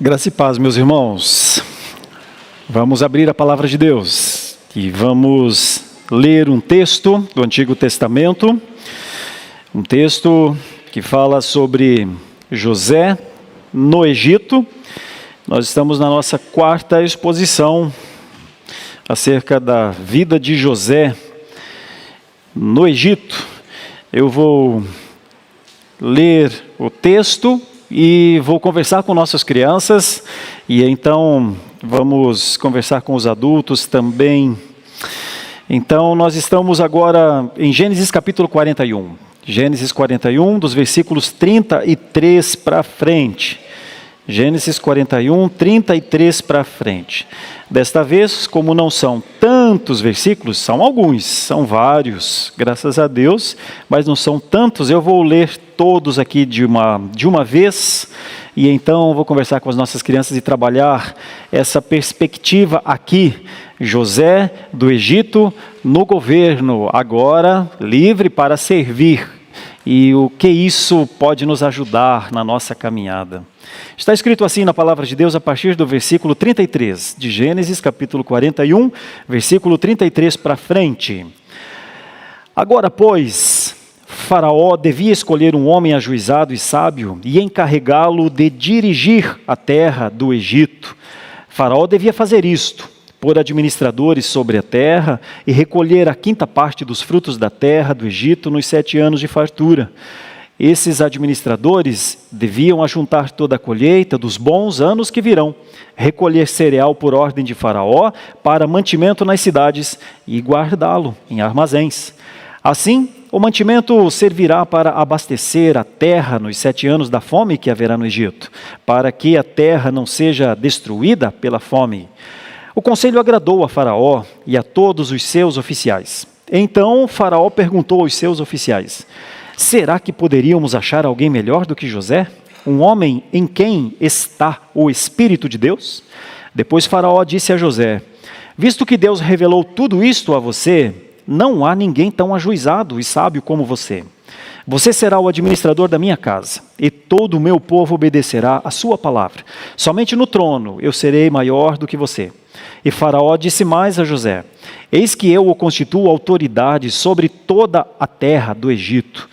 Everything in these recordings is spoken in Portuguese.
Graça e paz, meus irmãos. Vamos abrir a palavra de Deus e vamos ler um texto do Antigo Testamento, um texto que fala sobre José no Egito. Nós estamos na nossa quarta exposição acerca da vida de José no Egito. Eu vou ler o texto e vou conversar com nossas crianças, e então vamos conversar com os adultos também. Então nós estamos agora em Gênesis capítulo 41. Gênesis 41, dos versículos 33 para frente. Gênesis 41, 33 para frente. Desta vez, como não são tantos versículos, são alguns, são vários, graças a Deus, mas não são tantos, eu vou ler todos aqui de uma vez, e então vou conversar com as nossas crianças e trabalhar essa perspectiva aqui. José do Egito no governo, agora livre para servir, e o que isso pode nos ajudar na nossa caminhada. Está escrito assim na palavra de Deus a partir do versículo 33, de Gênesis capítulo 41, versículo 33 para frente. Agora, pois, Faraó devia escolher um homem ajuizado e sábio e encarregá-lo de dirigir a terra do Egito. Faraó devia fazer isto: pôr administradores sobre a terra e recolher a quinta parte dos frutos da terra do Egito nos 7 anos de fartura. Esses administradores deviam ajuntar toda a colheita dos bons anos que virão, recolher cereal por ordem de Faraó para mantimento nas cidades e guardá-lo em armazéns. Assim, o mantimento servirá para abastecer a terra nos 7 anos da fome que haverá no Egito, para que a terra não seja destruída pela fome. O conselho agradou a Faraó e a todos os seus oficiais. Então Faraó perguntou aos seus oficiais: será que poderíamos achar alguém melhor do que José? Um homem em quem está o Espírito de Deus? Depois Faraó disse a José: visto que Deus revelou tudo isto a você, não há ninguém tão ajuizado e sábio como você. Você será o administrador da minha casa, e todo o meu povo obedecerá à sua palavra. Somente no trono eu serei maior do que você. E Faraó disse mais a José: eis que eu o constituo autoridade sobre toda a terra do Egito.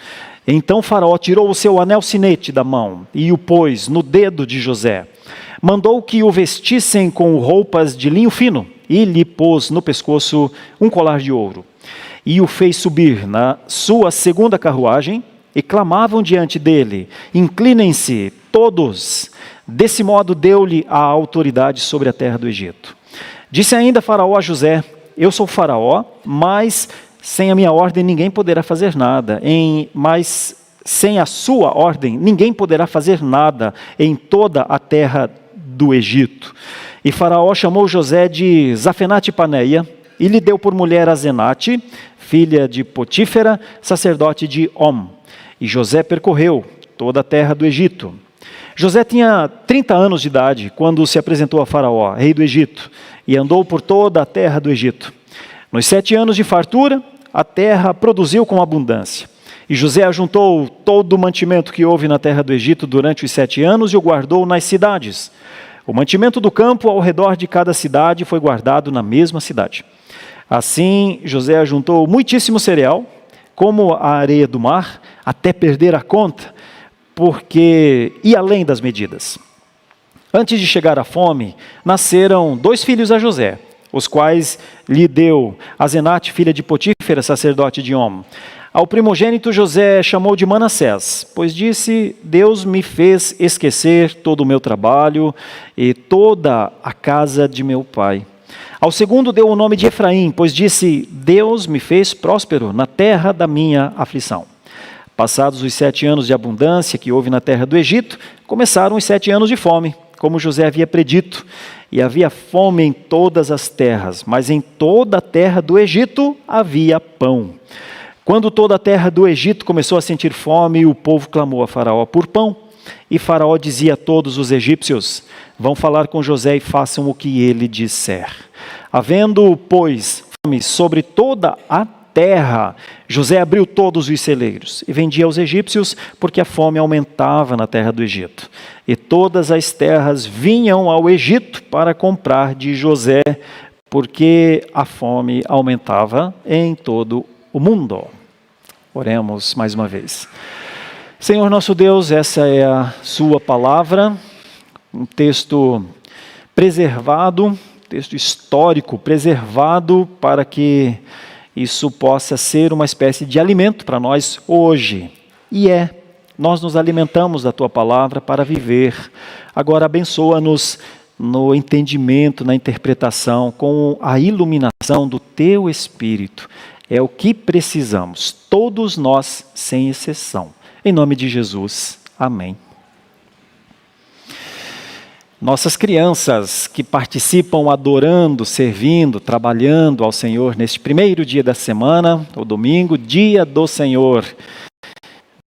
Então Faraó tirou o seu anel sinete da mão e o pôs no dedo de José. Mandou que o vestissem com roupas de linho fino e lhe pôs no pescoço um colar de ouro. E o fez subir na sua segunda carruagem, e clamavam diante dele: inclinem-se todos. Desse modo deu-lhe a autoridade sobre a terra do Egito. Disse ainda Faraó a José: eu sou Faraó, mas sem a minha ordem ninguém poderá fazer nada. Mas sem a sua ordem ninguém poderá fazer nada em toda a terra do Egito. E Faraó chamou José de Zafenate-Paneia e lhe deu por mulher Azenate, filha de Potífera, sacerdote de On. E José percorreu toda a terra do Egito. José tinha 30 anos de idade quando se apresentou a Faraó, rei do Egito, e andou por toda a terra do Egito. Nos 7 anos de fartura, a terra produziu com abundância. E José ajuntou todo o mantimento que houve na terra do Egito durante os 7 anos e o guardou nas cidades. O mantimento do campo ao redor de cada cidade foi guardado na mesma cidade. Assim, José ajuntou muitíssimo cereal, como a areia do mar, até perder a conta, porque ia além das medidas. Antes de chegar a fome, nasceram 2 filhos a José, os quais lhe deu Azenate, filha de Potífera, sacerdote de On. Ao primogênito José chamou de Manassés, pois disse: Deus me fez esquecer todo o meu trabalho e toda a casa de meu pai. Ao segundo deu o nome de Efraim, pois disse: Deus me fez próspero na terra da minha aflição. Passados os 7 anos de abundância que houve na terra do Egito, começaram os 7 anos de fome, como José havia predito. E havia fome em todas as terras, mas em toda a terra do Egito havia pão. Quando toda a terra do Egito começou a sentir fome, o povo clamou a Faraó por pão. E Faraó dizia a todos os egípcios: vão falar com José e façam o que ele disser. Havendo, pois, fome sobre toda a terra. José abriu todos os celeiros e vendia aos egípcios, porque a fome aumentava na terra do Egito. E todas as terras vinham ao Egito para comprar de José, porque a fome aumentava em todo o mundo. Oremos mais uma vez. Senhor nosso Deus, essa é a sua palavra, um texto preservado, texto histórico preservado, para que isso possa ser uma espécie de alimento para nós hoje. E nós nos alimentamos da tua palavra para viver. Agora abençoa-nos no entendimento, na interpretação, com a iluminação do teu Espírito. É o que precisamos, todos nós, sem exceção. Em nome de Jesus, amém. Nossas crianças que participam adorando, servindo, trabalhando ao Senhor neste primeiro dia da semana, o domingo, dia do Senhor.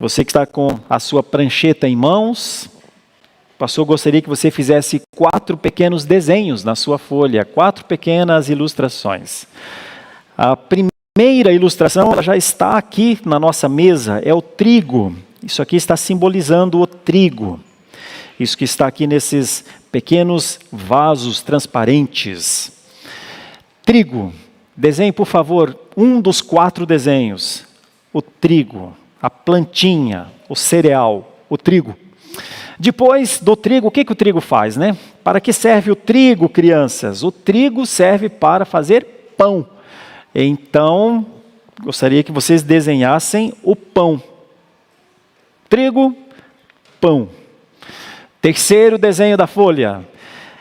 Você que está com a sua prancheta em mãos, o pastor gostaria que você fizesse 4 pequenos desenhos na sua folha, 4 pequenas ilustrações. A primeira ilustração ela já está aqui na nossa mesa, é o trigo. Isso aqui está simbolizando o trigo. Isso que está aqui nesses pequenos vasos transparentes. Trigo. Desenhe, por favor, um dos 4 desenhos. O trigo, a plantinha, o cereal, o trigo. Depois do trigo, o que o trigo faz, né? Para que serve o trigo, crianças? O trigo serve para fazer pão. Então, gostaria que vocês desenhassem o pão. Trigo, pão. Terceiro desenho da folha.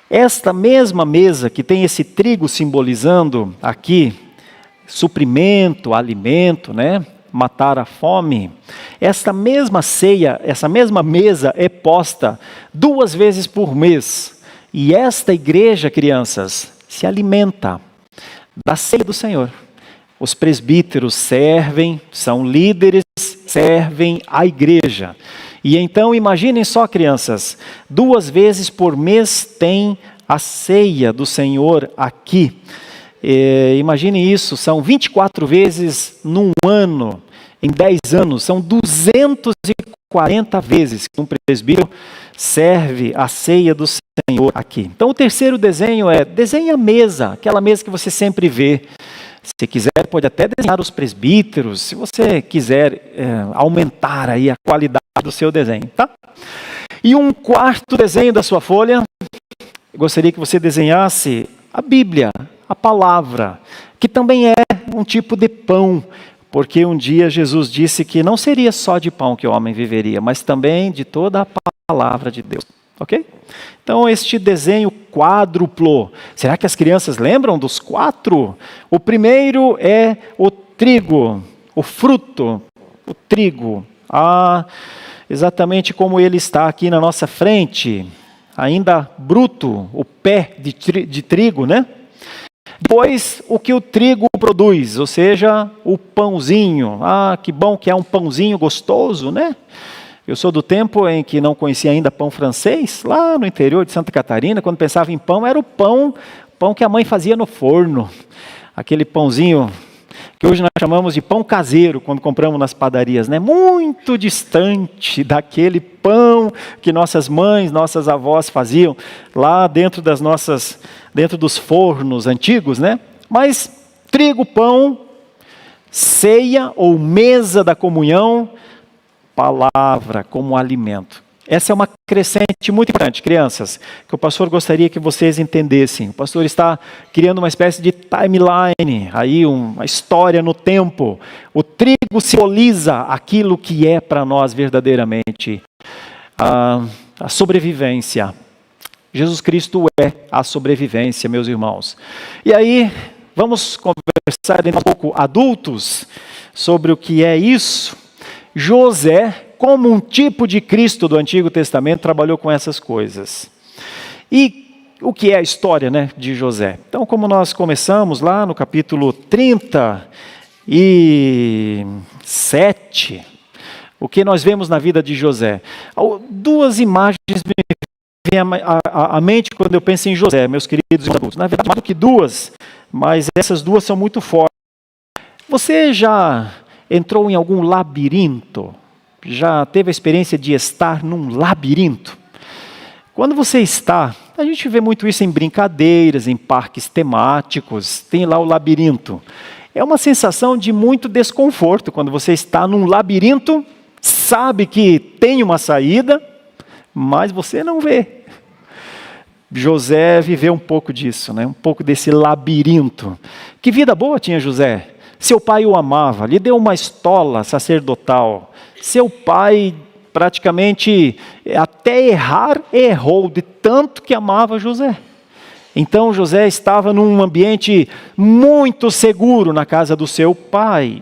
Esta mesma mesa que tem esse trigo simbolizando aqui, suprimento, alimento, né? Matar a fome. Esta mesma ceia, essa mesma mesa é posta 2 vezes por mês. E esta igreja, crianças, se alimenta da ceia do Senhor. Os presbíteros servem, são líderes, servem a igreja. E então imaginem só, crianças, 2 vezes por mês tem a ceia do Senhor aqui. Imagine isso, são 24 vezes num ano, em 10 anos, são 240 vezes que um presbítero serve a ceia do Senhor aqui. Então o terceiro desenho desenhe a mesa, aquela mesa que você sempre vê. Se quiser, pode até desenhar os presbíteros, se você quiser aumentar aí a qualidade do seu desenho, tá? E um 4º desenho da sua folha, eu gostaria que você desenhasse a Bíblia, a palavra, que também é um tipo de pão, porque um dia Jesus disse que não seria só de pão que o homem viveria, mas também de toda a palavra de Deus. Ok? Então, este desenho quádruplo, será que as crianças lembram dos 4? O primeiro é o trigo, o fruto, o trigo. Exatamente como ele está aqui na nossa frente, ainda bruto, o pé de trigo, né? Depois, o que o trigo produz, ou seja, o pãozinho. Que bom que é um pãozinho gostoso, né? Eu sou do tempo em que não conhecia ainda pão francês, lá no interior de Santa Catarina, quando pensava em pão, era o pão que a mãe fazia no forno. Aquele pãozinho que hoje nós chamamos de pão caseiro, quando compramos nas padarias, né? Muito distante daquele pão que nossas mães, nossas avós faziam lá dentro dos fornos antigos, né? Mas trigo, pão, ceia ou mesa da comunhão, palavra como alimento. Essa é uma crescente muito importante, crianças, que o pastor gostaria que vocês entendessem. O pastor está criando uma espécie de timeline, aí uma história no tempo. O trigo simboliza aquilo que é para nós verdadeiramente a sobrevivência. Jesus Cristo é a sobrevivência, meus irmãos. E aí, vamos conversar um pouco adultos sobre o que é isso. José, como um tipo de Cristo do Antigo Testamento, trabalhou com essas coisas. E o que é a história, né, de José? Então, como nós começamos lá no capítulo 37, o que nós vemos na vida de José? 2 imagens me vêm à mente quando eu penso em José, meus queridos adultos. Na verdade, mais do que 2, mas essas 2 são muito fortes. Você já entrou em algum labirinto? Já teve a experiência de estar num labirinto? Quando você está, a gente vê muito isso em brincadeiras, em parques temáticos, tem lá o labirinto. É uma sensação de muito desconforto quando você está num labirinto, sabe que tem uma saída, mas você não vê. José viveu um pouco disso, né? Um pouco desse labirinto. Que vida boa tinha José. Seu pai o amava, lhe deu uma estola sacerdotal. Seu pai praticamente, até errar, errou de tanto que amava José. Então José estava num ambiente muito seguro na casa do seu pai.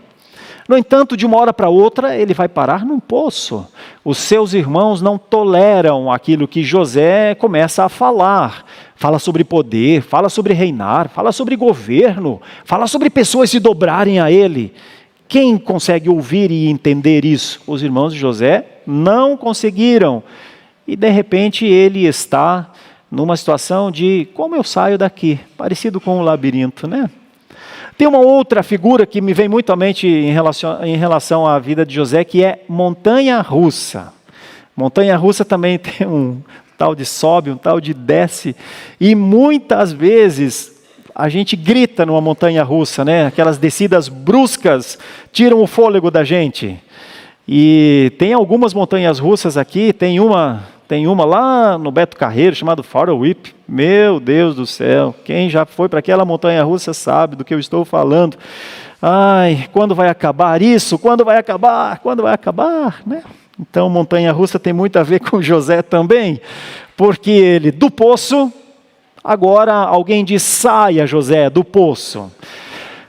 No entanto, de uma hora para outra, ele vai parar num poço. Os seus irmãos não toleram aquilo que José começa a falar. Fala sobre poder, fala sobre reinar, fala sobre governo, fala sobre pessoas se dobrarem a ele. Quem consegue ouvir e entender isso? Os irmãos de José não conseguiram. E de repente ele está numa situação de como eu saio daqui? Parecido com um labirinto, né? Tem uma outra figura que me vem muito à mente em relação à vida de José, que é montanha-russa. Montanha-russa também tem um tal de sobe, um tal de desce, e muitas vezes a gente grita numa montanha-russa, né? Aquelas descidas bruscas tiram o fôlego da gente. E tem algumas montanhas-russas aqui, tem uma lá no Beto Carreiro, chamado Faro Whip. Meu Deus do céu, quem já foi para aquela montanha-russa sabe do que eu estou falando. Ai, quando vai acabar isso? Quando vai acabar? Quando vai acabar? Né? Então, montanha-russa tem muito a ver com José também, porque ele, do poço, agora alguém diz, saia José, do poço.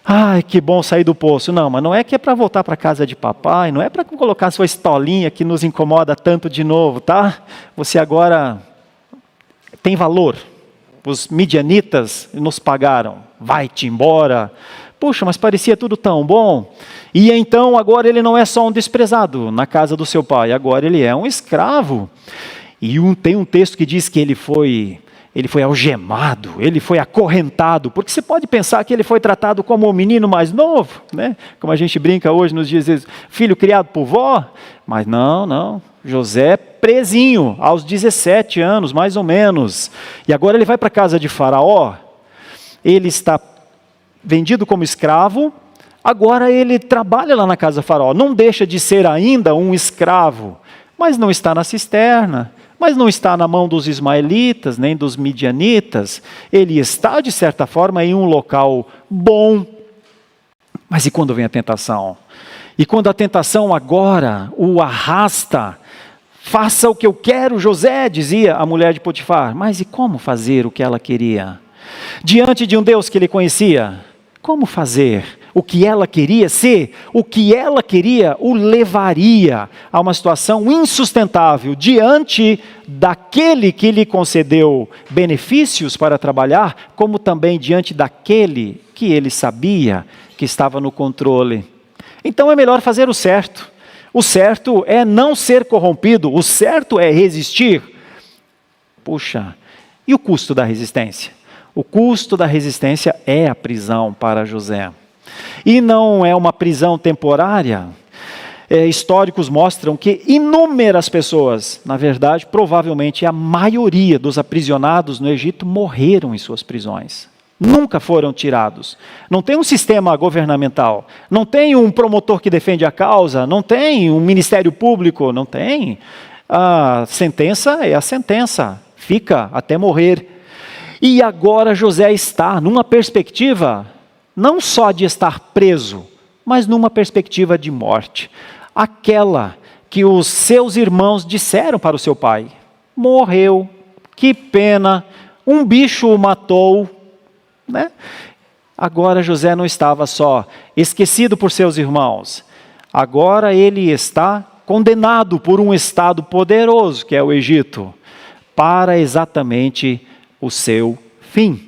Ai, que bom sair do poço. Não, mas não é que é para voltar para a casa de papai, não é para colocar sua estolinha que nos incomoda tanto de novo, tá? Você agora tem valor. Os midianitas nos pagaram. Vai-te embora. Puxa, mas parecia tudo tão bom. E então agora ele não é só um desprezado na casa do seu pai, agora ele é um escravo. E tem um texto que diz que ele foi algemado, ele foi acorrentado, porque você pode pensar que ele foi tratado como um menino mais novo, né? Como a gente brinca hoje nos dias, filho criado por vó, mas não, José presinho, aos 17 anos, mais ou menos, e agora ele vai para a casa de Faraó, ele está vendido como escravo, agora ele trabalha lá na casa de Faraó, não deixa de ser ainda um escravo, mas não está na cisterna, mas não está na mão dos ismaelitas, nem dos midianitas. Ele está, de certa forma, em um local bom. Mas e quando vem a tentação? E quando a tentação agora o arrasta? Faça o que eu quero, José, dizia a mulher de Potifar. Mas e como fazer o que ela queria? Diante de um Deus que ele conhecia, como fazer o que ela queria ser? O que ela queria o levaria a uma situação insustentável diante daquele que lhe concedeu benefícios para trabalhar, como também diante daquele que ele sabia que estava no controle. Então é melhor fazer o certo. O certo é não ser corrompido, o certo é resistir. Puxa, e o custo da resistência? O custo da resistência é a prisão para José. E não é uma prisão temporária. Históricos mostram que inúmeras pessoas, na verdade, provavelmente a maioria dos aprisionados no Egito morreram em suas prisões. Nunca foram tirados. Não tem um sistema governamental, não tem um promotor que defende a causa, não tem um ministério público, não tem. A sentença é a sentença, fica até morrer. E agora José está numa perspectiva não só de estar preso, mas numa perspectiva de morte. Aquela que os seus irmãos disseram para o seu pai: morreu, que pena, um bicho o matou, né? Agora José não estava só esquecido por seus irmãos, agora ele está condenado por um estado poderoso, que é o Egito, para exatamente o seu fim.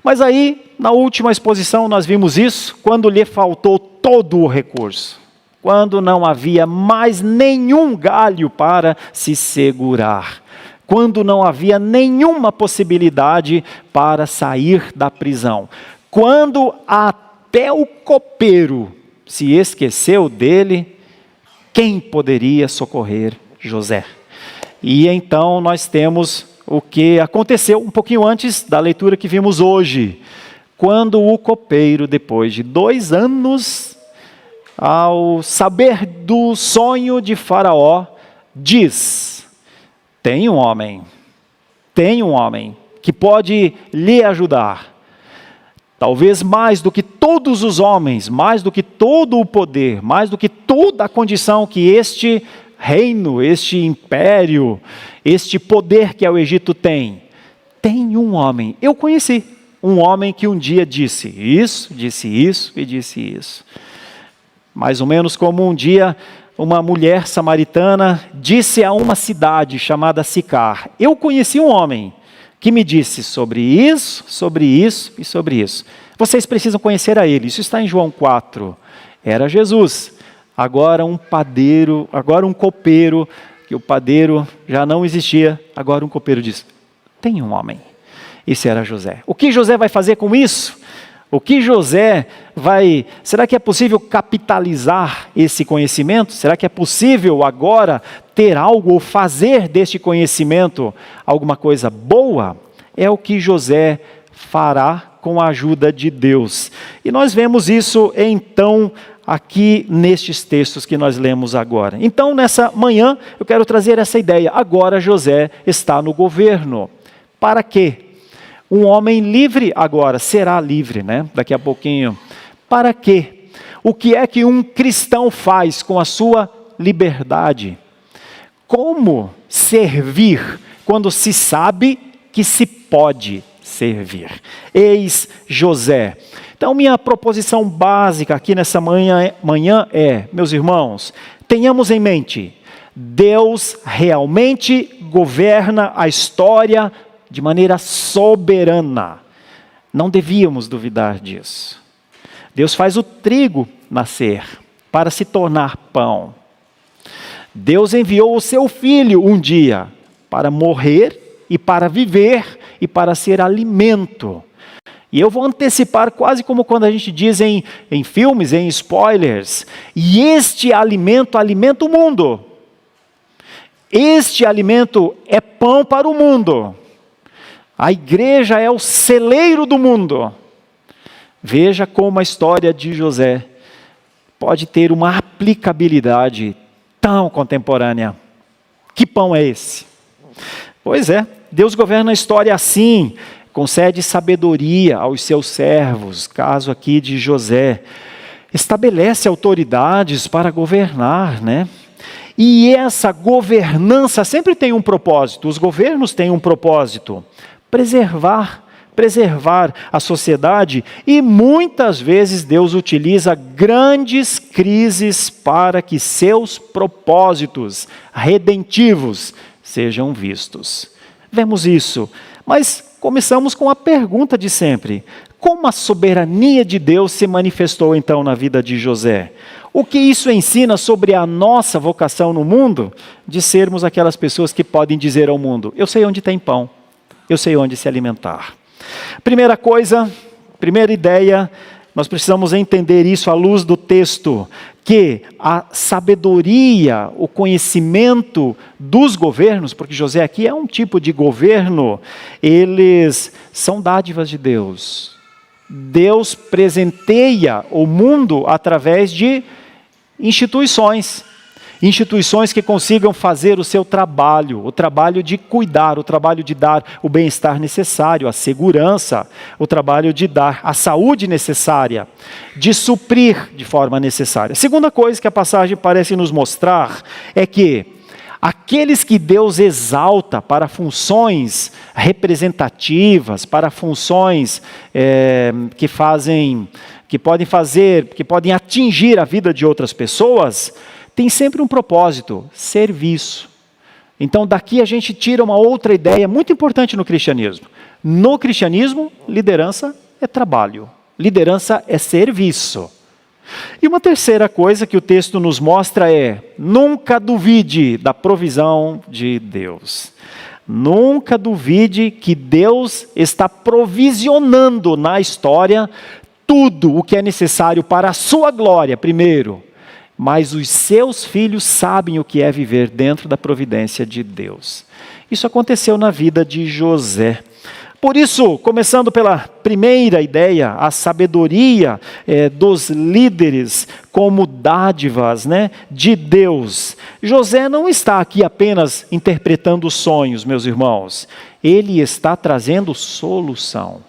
Mas aí, na última exposição, nós vimos isso, quando lhe faltou todo o recurso, quando não havia mais nenhum galho para se segurar, quando não havia nenhuma possibilidade para sair da prisão, quando até o copeiro se esqueceu dele, quem poderia socorrer José? E então nós temos o que aconteceu um pouquinho antes da leitura que vimos hoje, quando o copeiro, depois de 2 anos, ao saber do sonho de Faraó, diz: tem um homem que pode lhe ajudar. Talvez mais do que todos os homens, mais do que todo o poder, mais do que toda a condição que este reino, este império, este poder que é o Egito tem um homem. Eu conheci um homem que um dia disse isso e disse isso. Mais ou menos como um dia uma mulher samaritana disse a uma cidade chamada Sicar: eu conheci um homem que me disse sobre isso e sobre isso. Vocês precisam conhecer a ele. Isso está em João 4. Era Jesus. Agora um padeiro, agora um copeiro, que o padeiro já não existia, agora um copeiro diz: tem um homem. Esse era José. O que José vai fazer com isso? Será que é possível capitalizar esse conhecimento? Será que é possível agora ter algo ou fazer deste conhecimento alguma coisa boa? É o que José fará com a ajuda de Deus. E nós vemos isso então aqui nestes textos que nós lemos agora. Então nessa manhã eu quero trazer essa ideia. Agora José está no governo. Para quê? Um homem livre agora, será livre, né? Daqui a pouquinho. Para quê? O que é que um cristão faz com a sua liberdade? Como servir quando se sabe que se pode servir? Eis José. Então minha proposição básica aqui nessa manhã é, meus irmãos, tenhamos em mente, Deus realmente governa a história de maneira soberana. Não devíamos duvidar disso. Deus faz o trigo nascer para se tornar pão. Deus enviou o seu filho um dia para morrer e para viver e para ser alimento. E eu vou antecipar quase como quando a gente diz em filmes, em spoilers, e este alimento alimenta o mundo. Este alimento é pão para o mundo. A igreja é o celeiro do mundo. Veja como a história de José pode ter uma aplicabilidade tão contemporânea. Que pão é esse? Pois é, Deus governa a história assim, concede sabedoria aos seus servos, caso aqui de José, estabelece autoridades para governar, né? E essa governança sempre tem um propósito, os governos têm um propósito: preservar a sociedade, e muitas vezes Deus utiliza grandes crises para que seus propósitos redentivos sejam vistos. Vemos isso, mas começamos com a pergunta de sempre: como a soberania de Deus se manifestou então na vida de José? O que isso ensina sobre a nossa vocação no mundo, de sermos aquelas pessoas que podem dizer ao mundo: eu sei onde tem pão, eu sei onde se alimentar. Primeira coisa, primeira ideia, nós precisamos entender isso à luz do texto, que a sabedoria, o conhecimento dos governos, porque José aqui é um tipo de governo, eles são dádivas de Deus. Deus presenteia o mundo através de instituições que consigam fazer o seu trabalho, o trabalho de cuidar, o trabalho de dar o bem-estar necessário, a segurança, o trabalho de dar a saúde necessária, de suprir de forma necessária. Segunda coisa que a passagem parece nos mostrar é que aqueles que Deus exalta para funções representativas, para funções que podem atingir a vida de outras pessoas, tem sempre um propósito: serviço. Então daqui a gente tira uma outra ideia muito importante no cristianismo. No cristianismo, liderança é trabalho, liderança é serviço. E uma terceira coisa que o texto nos mostra é: nunca duvide da provisão de Deus. Nunca duvide que Deus está provisionando na história tudo o que é necessário para a sua glória, primeiro, mas os seus filhos sabem o que é viver dentro da providência de Deus. Isso aconteceu na vida de José. Por isso, começando pela primeira ideia, a sabedoria dos líderes como dádivas, de Deus. José não está aqui apenas interpretando sonhos, meus irmãos. Ele está trazendo solução.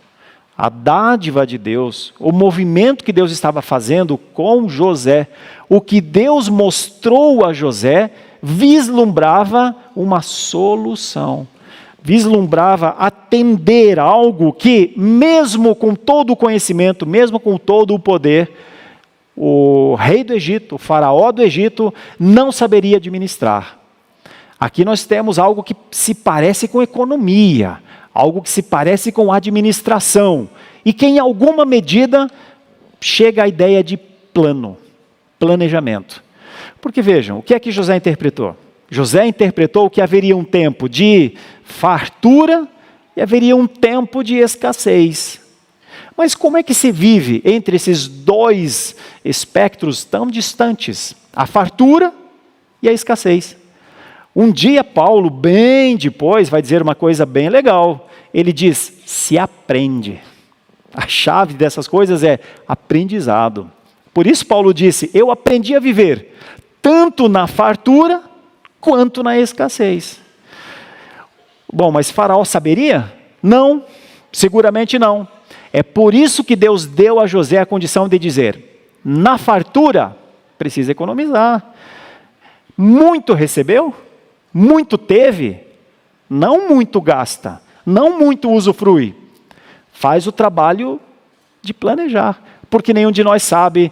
A dádiva de Deus, o movimento que Deus estava fazendo com José, o que Deus mostrou a José, vislumbrava uma solução. Vislumbrava atender algo que, mesmo com todo o conhecimento, mesmo com todo o poder, o rei do Egito, o faraó do Egito, não saberia administrar. Aqui nós temos algo que se parece com economia, algo que se parece com administração, e que em alguma medida chega à ideia de planejamento. Porque vejam, o que é que José interpretou? José interpretou que haveria um tempo de fartura e haveria um tempo de escassez. Mas como é que se vive entre esses dois espectros tão distantes? A fartura e a escassez. Um dia Paulo, bem depois, vai dizer uma coisa bem legal. Ele diz, se aprende. A chave dessas coisas é aprendizado. Por isso Paulo disse, eu aprendi a viver tanto na fartura quanto na escassez. Bom, mas Faraó saberia? Não, seguramente não. É por isso que Deus deu a José a condição de dizer, na fartura, precisa economizar. Muito recebeu? Muito teve? Não muito gasta, não muito usufrui. Faz o trabalho de planejar, porque nenhum de nós sabe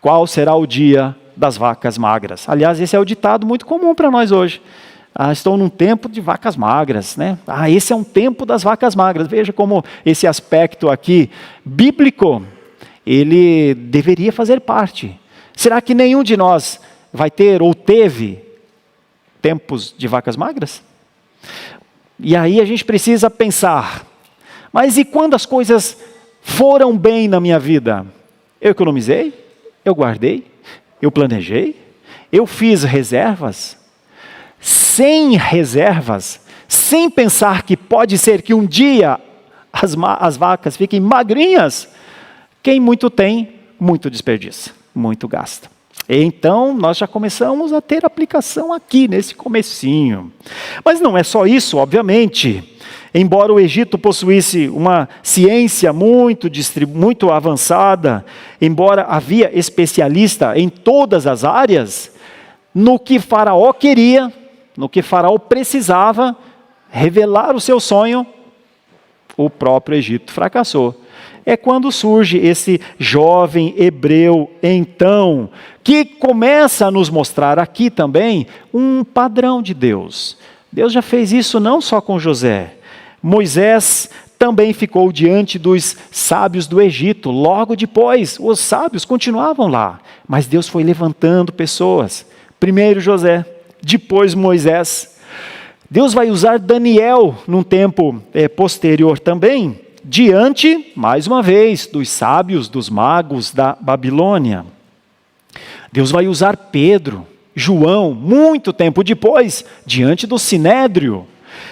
qual será o dia das vacas magras. Aliás, esse é o ditado muito comum para nós hoje. Estou num tempo de vacas magras, esse é um tempo das vacas magras. Veja como esse aspecto aqui, bíblico, ele deveria fazer parte. Será que nenhum de nós vai ter ou teve tempos de vacas magras? E aí a gente precisa pensar, mas e quando as coisas foram bem na minha vida? Eu economizei? Eu guardei? Eu planejei? Eu fiz reservas? Sem reservas, sem pensar que pode ser que um dia as vacas fiquem magrinhas, quem muito tem, muito desperdiça, muito gasta. Então, nós já começamos a ter aplicação aqui, nesse comecinho. Mas não é só isso, obviamente. Embora o Egito possuísse uma ciência muito avançada, embora havia especialista em todas as áreas, no que Faraó queria, no que Faraó precisava revelar o seu sonho, o próprio Egito fracassou. É quando surge esse jovem hebreu, então, que começa a nos mostrar aqui também um padrão de Deus. Deus já fez isso não só com José. Moisés também ficou diante dos sábios do Egito. Logo depois, os sábios continuavam lá, mas Deus foi levantando pessoas. Primeiro José, depois Moisés. Deus vai usar Daniel num tempo posterior também, diante, mais uma vez, dos sábios, dos magos da Babilônia. Deus vai usar Pedro, João, muito tempo depois, diante do Sinédrio.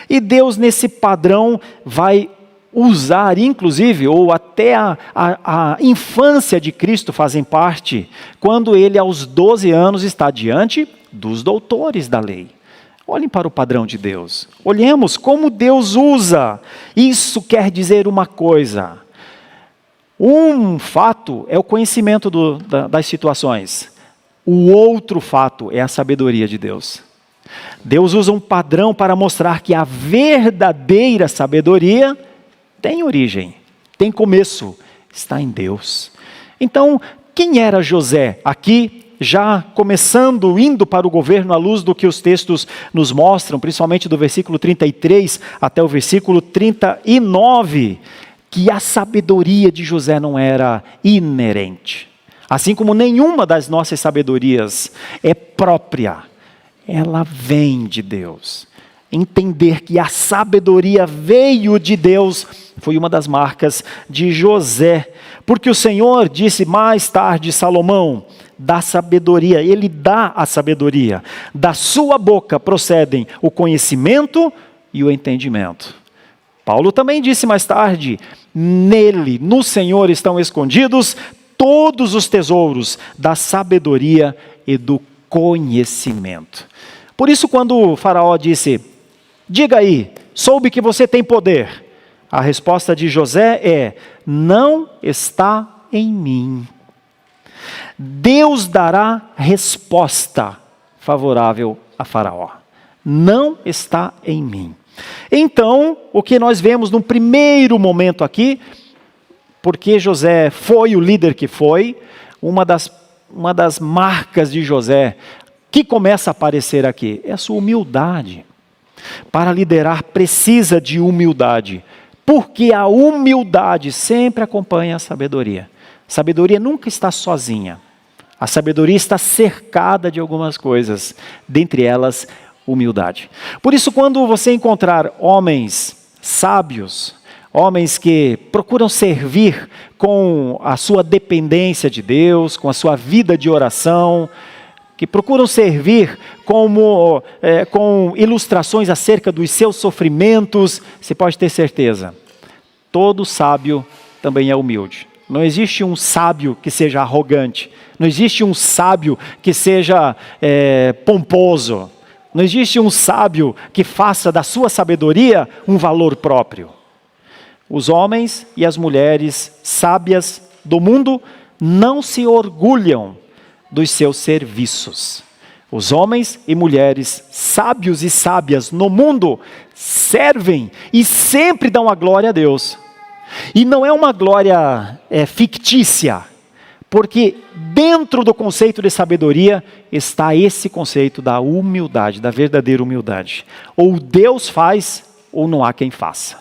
E Deus, nesse padrão, vai usar, inclusive, ou até a infância de Cristo fazem parte, quando ele, aos 12 anos, está diante dos doutores da lei. Olhem para o padrão de Deus. Olhemos como Deus usa. Isso quer dizer uma coisa. Um fato é o conhecimento das situações. O outro fato é a sabedoria de Deus. Deus usa um padrão para mostrar que a verdadeira sabedoria tem origem, tem começo, está em Deus. Então, quem era José? Aqui, já começando, indo para o governo à luz do que os textos nos mostram, principalmente do versículo 33 até o versículo 39, que a sabedoria de José não era inerente. Assim como nenhuma das nossas sabedorias é própria, ela vem de Deus. entender que a sabedoria veio de Deus, foi uma das marcas de José. Porque o Senhor disse mais tarde, Salomão, da sabedoria, ele dá a sabedoria. Da sua boca procedem o conhecimento e o entendimento. Paulo também disse mais tarde, nele, no Senhor estão escondidos todos os tesouros da sabedoria e do conhecimento. Por isso, quando o faraó disse, diga aí, soube que você tem poder. A resposta de José é, não está em mim. Deus dará resposta favorável a faraó. Não está em mim. Então, o que nós vemos no primeiro momento aqui, porque José foi o líder que foi, uma das marcas de José que começa a aparecer aqui é a sua humildade. Para liderar precisa de humildade, porque a humildade sempre acompanha a sabedoria. A sabedoria nunca está sozinha. A sabedoria está cercada de algumas coisas, dentre elas, humildade. Por isso, quando você encontrar homens sábios, homens que procuram servir com a sua dependência de Deus, com a sua vida de oração, que procuram servir com ilustrações acerca dos seus sofrimentos, você pode ter certeza, todo sábio também é humilde. Não existe um sábio que seja arrogante, não existe um sábio que seja pomposo, não existe um sábio que faça da sua sabedoria um valor próprio. Os homens e as mulheres sábias do mundo não se orgulham dos seus serviços. Os homens e mulheres sábios e sábias no mundo servem e sempre dão a glória a Deus. E não é uma glória fictícia, porque dentro do conceito de sabedoria está esse conceito da humildade, da verdadeira humildade. Ou Deus faz, ou não há quem faça.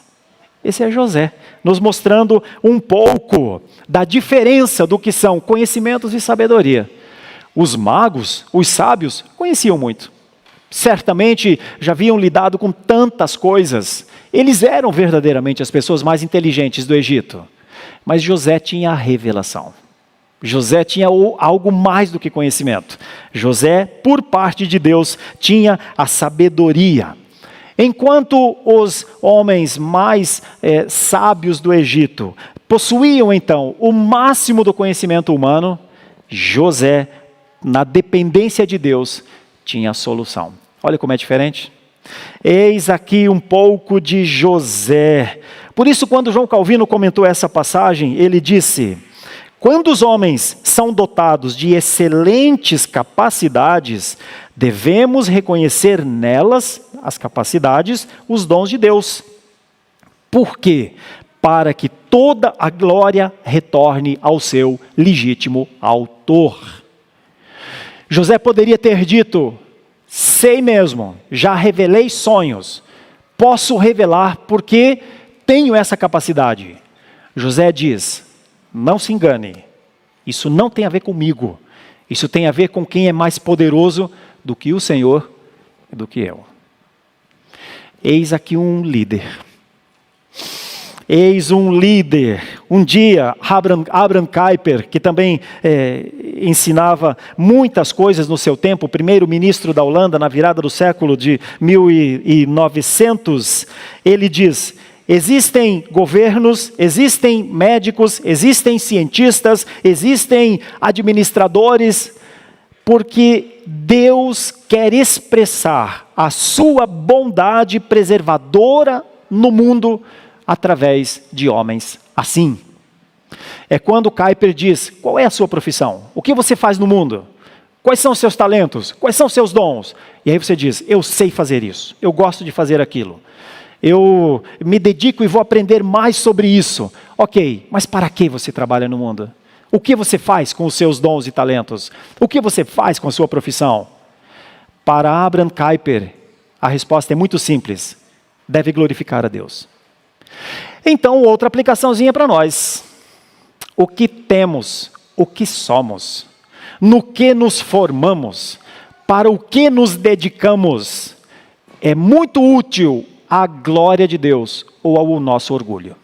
Esse é José, nos mostrando um pouco da diferença do que são conhecimentos e sabedoria. Os magos, os sábios, conheciam muito. Certamente já haviam lidado com tantas coisas. Eles eram verdadeiramente as pessoas mais inteligentes do Egito. Mas José tinha a revelação. José tinha algo mais do que conhecimento. José, por parte de Deus, tinha a sabedoria. Enquanto os homens mais sábios do Egito possuíam então o máximo do conhecimento humano, José, na dependência de Deus, tinha a solução. Olha como é diferente. Eis aqui um pouco de José. Por isso, quando João Calvino comentou essa passagem, ele disse, quando os homens são dotados de excelentes capacidades, devemos reconhecer nelas, as capacidades, os dons de Deus. Por quê? Para que toda a glória retorne ao seu legítimo autor. José poderia ter dito, sei mesmo, já revelei sonhos, posso revelar porque tenho essa capacidade. José diz, não se engane, isso não tem a ver comigo, isso tem a ver com quem é mais poderoso do que o Senhor e do que eu. Eis aqui um líder. Eis um líder. Um dia, Abraham Kuyper, que também ensinava muitas coisas no seu tempo, primeiro-ministro da Holanda, na virada do século de 1900, ele diz, existem governos, existem médicos, existem cientistas, existem administradores, porque Deus quer expressar a sua bondade preservadora no mundo através de homens assim. É quando Kuyper diz, qual é a sua profissão? O que você faz no mundo? Quais são os seus talentos? Quais são os seus dons? E aí você diz, eu sei fazer isso, eu gosto de fazer aquilo. Eu me dedico e vou aprender mais sobre isso. Ok, mas para que você trabalha no mundo? O que você faz com os seus dons e talentos? O que você faz com a sua profissão? Para Abraham Kuyper, a resposta é muito simples. Deve glorificar a Deus. Então, outra aplicaçãozinha para nós. O que temos, o que somos, no que nos formamos, para o que nos dedicamos, é muito útil à glória de Deus ou ao nosso orgulho?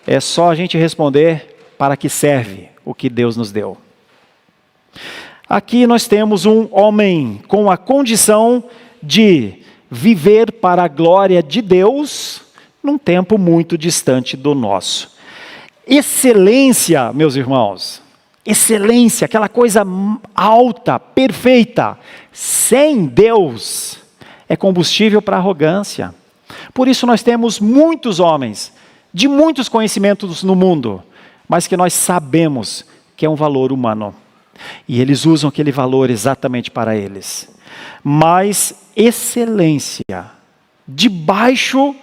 É só a gente responder para que serve o que Deus nos deu. Aqui nós temos um homem com a condição de viver para a glória de Deus num tempo muito distante do nosso. Excelência, meus irmãos, excelência, aquela coisa alta, perfeita, sem Deus, é combustível para a arrogância. Por isso nós temos muitos homens, de muitos conhecimentos no mundo, mas que nós sabemos que é um valor humano. E eles usam aquele valor exatamente para eles. Mas excelência, debaixo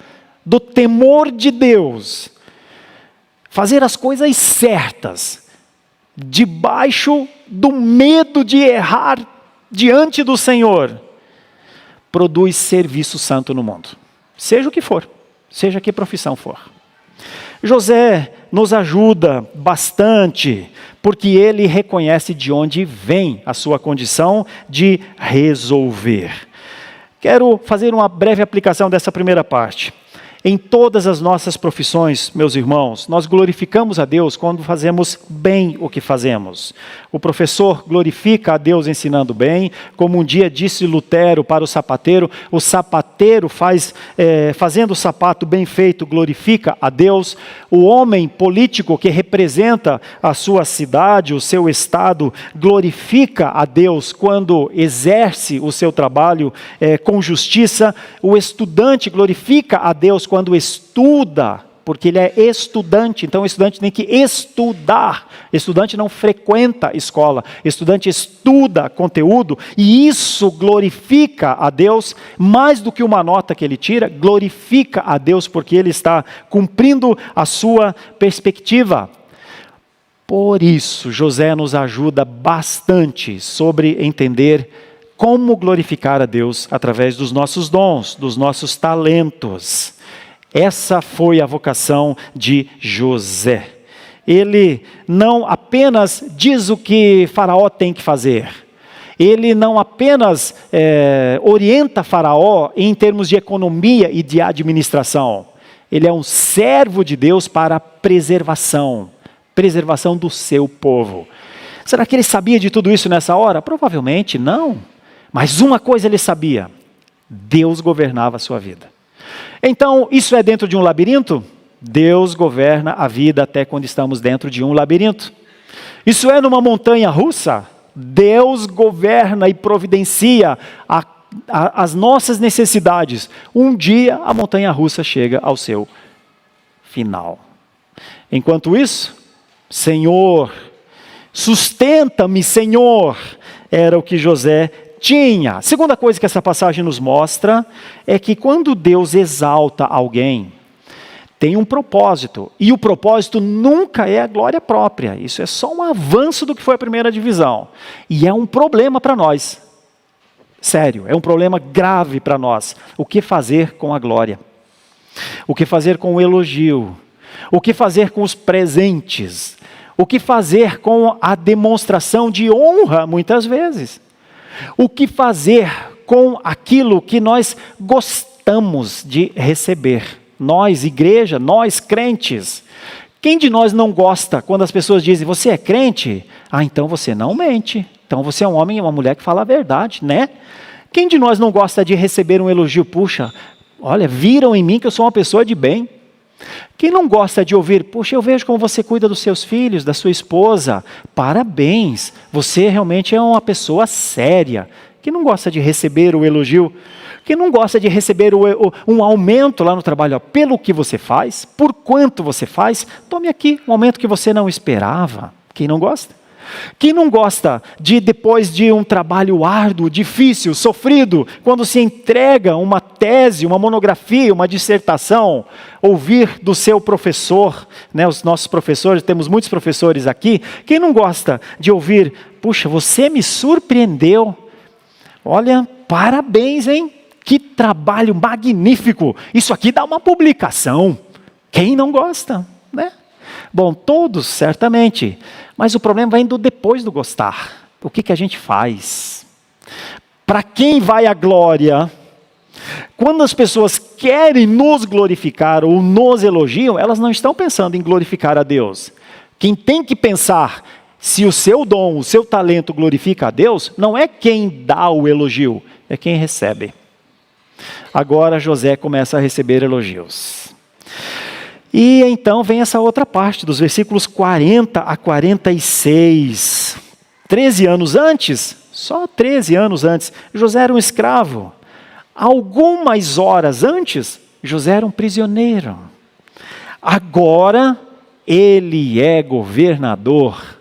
do temor de Deus, fazer as coisas certas, debaixo do medo de errar diante do Senhor, produz serviço santo no mundo. Seja o que for, seja que profissão for. José nos ajuda bastante, porque ele reconhece de onde vem a sua condição de resolver. Quero fazer uma breve aplicação dessa primeira parte. Em todas as nossas profissões, meus irmãos, nós glorificamos a Deus quando fazemos bem o que fazemos. O professor glorifica a Deus ensinando bem, como um dia disse Lutero para o sapateiro fazendo o sapato bem feito, glorifica a Deus. O homem político que representa a sua cidade, o seu estado, glorifica a Deus quando exerce o seu trabalho com justiça. O estudante glorifica a Deus quando estuda, porque ele é estudante, então o estudante tem que estudar. Estudante não frequenta escola, estudante estuda conteúdo, e isso glorifica a Deus, mais do que uma nota que ele tira, glorifica a Deus, porque ele está cumprindo a sua perspectiva. Por isso, José nos ajuda bastante sobre entender como glorificar a Deus através dos nossos dons, dos nossos talentos. Essa foi a vocação de José. Ele não apenas diz o que Faraó tem que fazer. Ele não apenas orienta Faraó em termos de economia e de administração. Ele é um servo de Deus para a preservação do seu povo. Será que ele sabia de tudo isso nessa hora? Provavelmente não. Mas uma coisa ele sabia: Deus governava a sua vida. Então, isso é dentro de um labirinto? Deus governa a vida até quando estamos dentro de um labirinto. Isso é numa montanha russa? Deus governa e providencia as nossas necessidades. Um dia a montanha russa chega ao seu final. Enquanto isso, Senhor, sustenta-me, Senhor, era o que José tinha. Segunda coisa que essa passagem nos mostra é que quando Deus exalta alguém, tem um propósito, e o propósito nunca é a glória própria. Isso é só um avanço do que foi a primeira divisão, e é um problema para nós. Sério, é um problema grave para nós. O que fazer com a glória? O que fazer com o elogio? O que fazer com os presentes? O que fazer com a demonstração de honra, muitas vezes? O que fazer com aquilo que nós gostamos de receber? Nós, igreja, nós crentes. Quem de nós não gosta quando as pessoas dizem: você é crente? Ah, então você não mente. Então você é um homem e uma mulher que fala a verdade, né? Quem de nós não gosta de receber um elogio? Puxa, olha, viram em mim que eu sou uma pessoa de bem. Quem não gosta de ouvir: puxa, eu vejo como você cuida dos seus filhos, da sua esposa, parabéns, você realmente é uma pessoa séria. Quem não gosta de receber o elogio? Quem não gosta de receber um aumento lá no trabalho? Pelo que você faz, por quanto você faz, tome aqui um aumento que você não esperava. Quem não gosta? Quem não gosta de, depois de um trabalho árduo, difícil, sofrido, quando se entrega uma tese, uma monografia, uma dissertação, ouvir do seu professor, né, os nossos professores, temos muitos professores aqui, quem não gosta de ouvir: puxa, você me surpreendeu, olha, parabéns, hein? Que trabalho magnífico, isso aqui dá uma publicação. Quem não gosta, né? Bom, todos, certamente. Mas o problema vem do depois do gostar. O que a gente faz? Para quem vai a glória? Quando as pessoas querem nos glorificar ou nos elogiam, elas não estão pensando em glorificar a Deus. Quem tem que pensar se o seu dom, o seu talento glorifica a Deus, não é quem dá o elogio, é quem recebe. Agora José começa a receber elogios. E então vem essa outra parte, dos versículos 40 a 46. 13 anos antes, só 13 anos antes, José era um escravo. Algumas horas antes, José era um prisioneiro. Agora, ele é governador.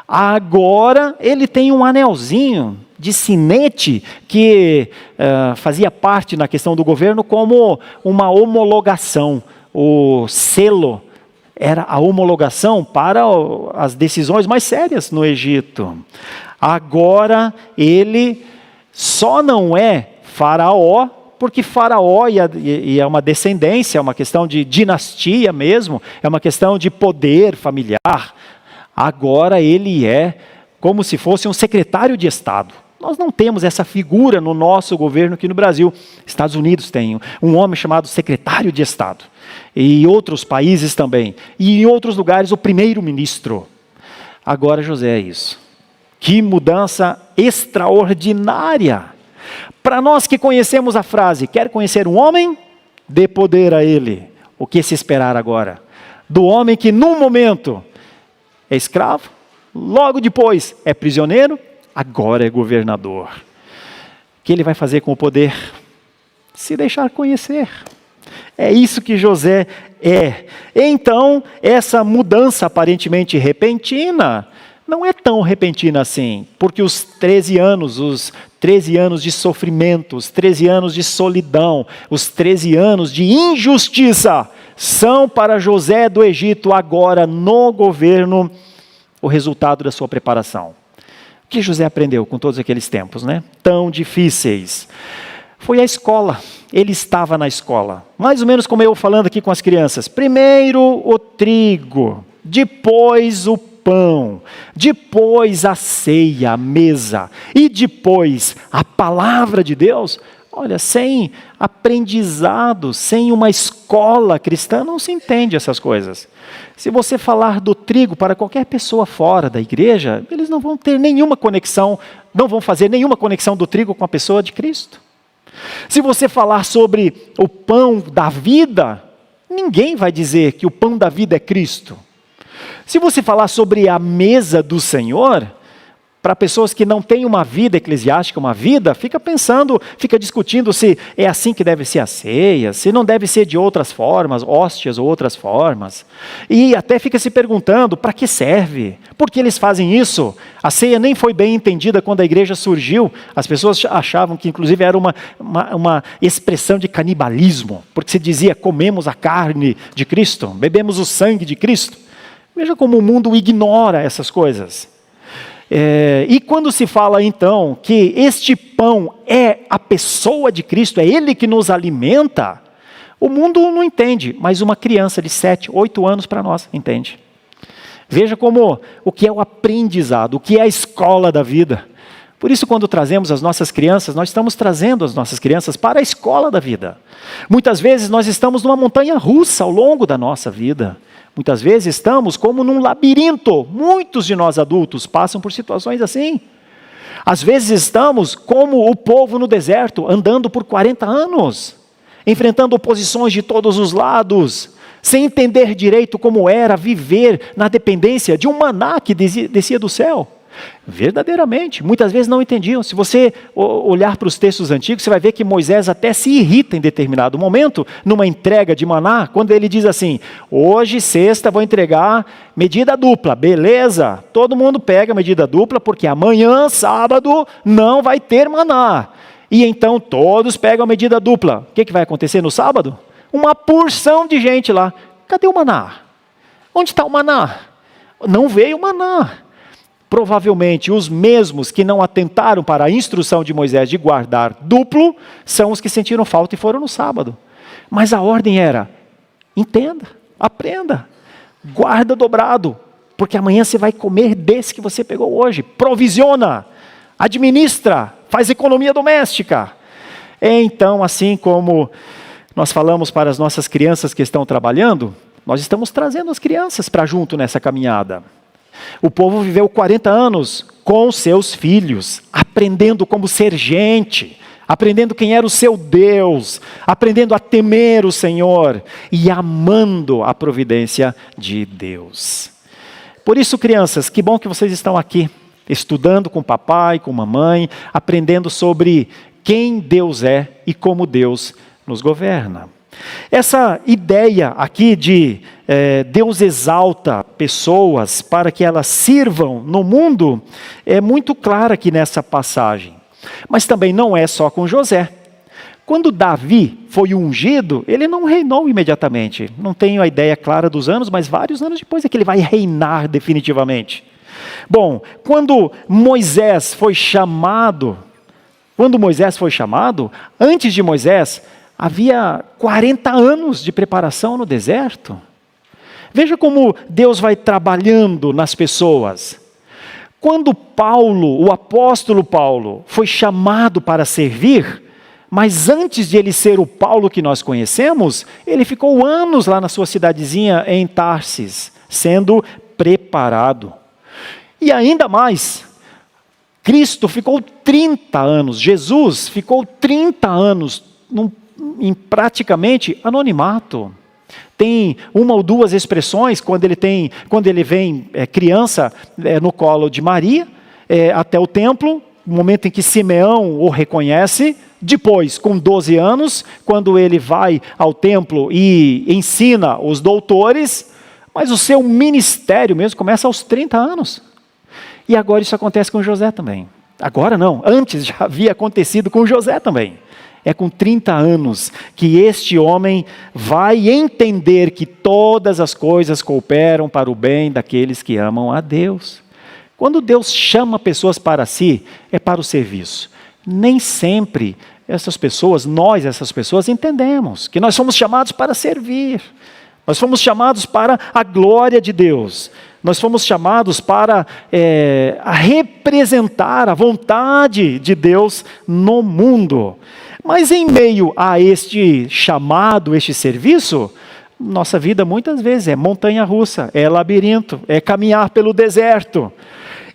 Agora, ele tem um anelzinho de sinete que fazia parte na questão do governo como uma homologação. O selo era a homologação para as decisões mais sérias no Egito. Agora, ele só não é Faraó, porque Faraó e é uma descendência, é uma questão de dinastia mesmo, é uma questão de poder familiar. Agora ele é como se fosse um secretário de Estado. Nós não temos essa figura no nosso governo aqui no Brasil. Estados Unidos tem um homem chamado secretário de Estado. E outros países também. E em outros lugares o primeiro-ministro. Agora José é isso. Que mudança extraordinária! Para nós que conhecemos a frase, quer conhecer um homem? Dê poder a ele. O que se esperar agora? Do homem que num momento é escravo, logo depois é prisioneiro, agora é governador. O que ele vai fazer com o poder? Se deixar conhecer. É isso que José é. Então, essa mudança aparentemente repentina, não é tão repentina assim, porque os 13 anos de sofrimento, os 13 anos de solidão, os 13 anos de injustiça, são para José do Egito agora no governo o resultado da sua preparação. O que José aprendeu com todos aqueles tempos, né? Tão difíceis? Foi a escola. Ele estava na escola. Mais ou menos como eu falando aqui com as crianças. Primeiro o trigo, depois o pão, depois a ceia, a mesa, e depois a palavra de Deus. Olha, sem aprendizado, sem uma escola cristã, não se entende essas coisas. Se você falar do trigo para qualquer pessoa fora da igreja, eles não vão ter nenhuma conexão, não vão fazer nenhuma conexão do trigo com a pessoa de Cristo. Se você falar sobre o pão da vida, ninguém vai dizer que o pão da vida é Cristo. Se você falar sobre a mesa do Senhor, para pessoas que não têm uma vida eclesiástica, uma vida, fica pensando, fica discutindo se é assim que deve ser a ceia, se não deve ser de outras formas, hóstias ou outras formas. E até fica se perguntando, para que serve? Por que eles fazem isso? A ceia nem foi bem entendida quando a igreja surgiu. As pessoas achavam que inclusive era uma expressão de canibalismo, porque se dizia, comemos a carne de Cristo, bebemos o sangue de Cristo. Veja como o mundo ignora essas coisas. E quando se fala então que este pão é a pessoa de Cristo, é Ele que nos alimenta, o mundo não entende, mas uma criança de 7, 8 anos para nós entende. Veja como o que é o aprendizado, o que é a escola da vida. Por isso quando trazemos as nossas crianças, nós estamos trazendo as nossas crianças para a escola da vida. Muitas vezes nós estamos numa montanha russa ao longo da nossa vida. Muitas vezes estamos como num labirinto. Muitos de nós adultos passam por situações assim. Às vezes estamos como o povo no deserto, andando por 40 anos, enfrentando oposições de todos os lados, sem entender direito como era viver na dependência de um maná que descia do céu. Verdadeiramente, muitas vezes não entendiam. Se você olhar para os textos antigos, você vai ver que Moisés até se irrita em determinado momento, numa entrega de maná, quando ele diz assim, hoje, sexta, vou entregar medida dupla, beleza? Todo mundo pega medida dupla, porque amanhã, sábado, não vai ter maná. E então todos pegam a medida dupla. O que vai acontecer no sábado? Uma porção de gente lá. Cadê o maná? Onde está o maná? Não veio o maná. Provavelmente os mesmos que não atentaram para a instrução de Moisés de guardar duplo, são os que sentiram falta e foram no sábado. Mas a ordem era, entenda, aprenda, guarda dobrado, porque amanhã você vai comer desse que você pegou hoje. Provisiona, administra, faz economia doméstica. Então, assim como nós falamos para as nossas crianças que estão trabalhando, nós estamos trazendo as crianças para junto nessa caminhada. O povo viveu 40 anos com seus filhos, aprendendo como ser gente, aprendendo quem era o seu Deus, aprendendo a temer o Senhor e amando a providência de Deus. Por isso, crianças, que bom que vocês estão aqui, estudando com papai, com mamãe, aprendendo sobre quem Deus é e como Deus nos governa. Essa ideia aqui de Deus exalta pessoas para que elas sirvam no mundo é muito clara aqui nessa passagem. Mas também não é só com José. Quando Davi foi ungido, ele não reinou imediatamente. Não tenho a ideia clara dos anos, mas vários anos depois é que ele vai reinar definitivamente. Bom, quando Moisés foi chamado, antes de Moisés, havia 40 anos de preparação no deserto. Veja como Deus vai trabalhando nas pessoas. Quando o apóstolo Paulo, foi chamado para servir, mas antes de ele ser o Paulo que nós conhecemos, ele ficou anos lá na sua cidadezinha em Tarsis, sendo preparado. E ainda mais, Cristo ficou 30 anos, Jesus ficou 30 anos em praticamente anonimato. Tem uma ou duas expressões quando ele vem criança no colo de Maria, até o templo, no momento em que Simeão o reconhece. Depois, com 12 anos, quando ele vai ao templo e ensina os doutores, mas o seu ministério mesmo começa aos 30 anos. E agora isso acontece com José também. Agora não, antes já havia acontecido com José também. É com 30 anos que este homem vai entender que todas as coisas cooperam para o bem daqueles que amam a Deus. Quando Deus chama pessoas para si, é para o serviço. Nem sempre essas pessoas entendemos que nós somos chamados para servir. Nós fomos chamados para a glória de Deus. Nós fomos chamados para representar a vontade de Deus no mundo. Mas em meio a este chamado, este serviço, nossa vida muitas vezes é montanha-russa, é labirinto, é caminhar pelo deserto.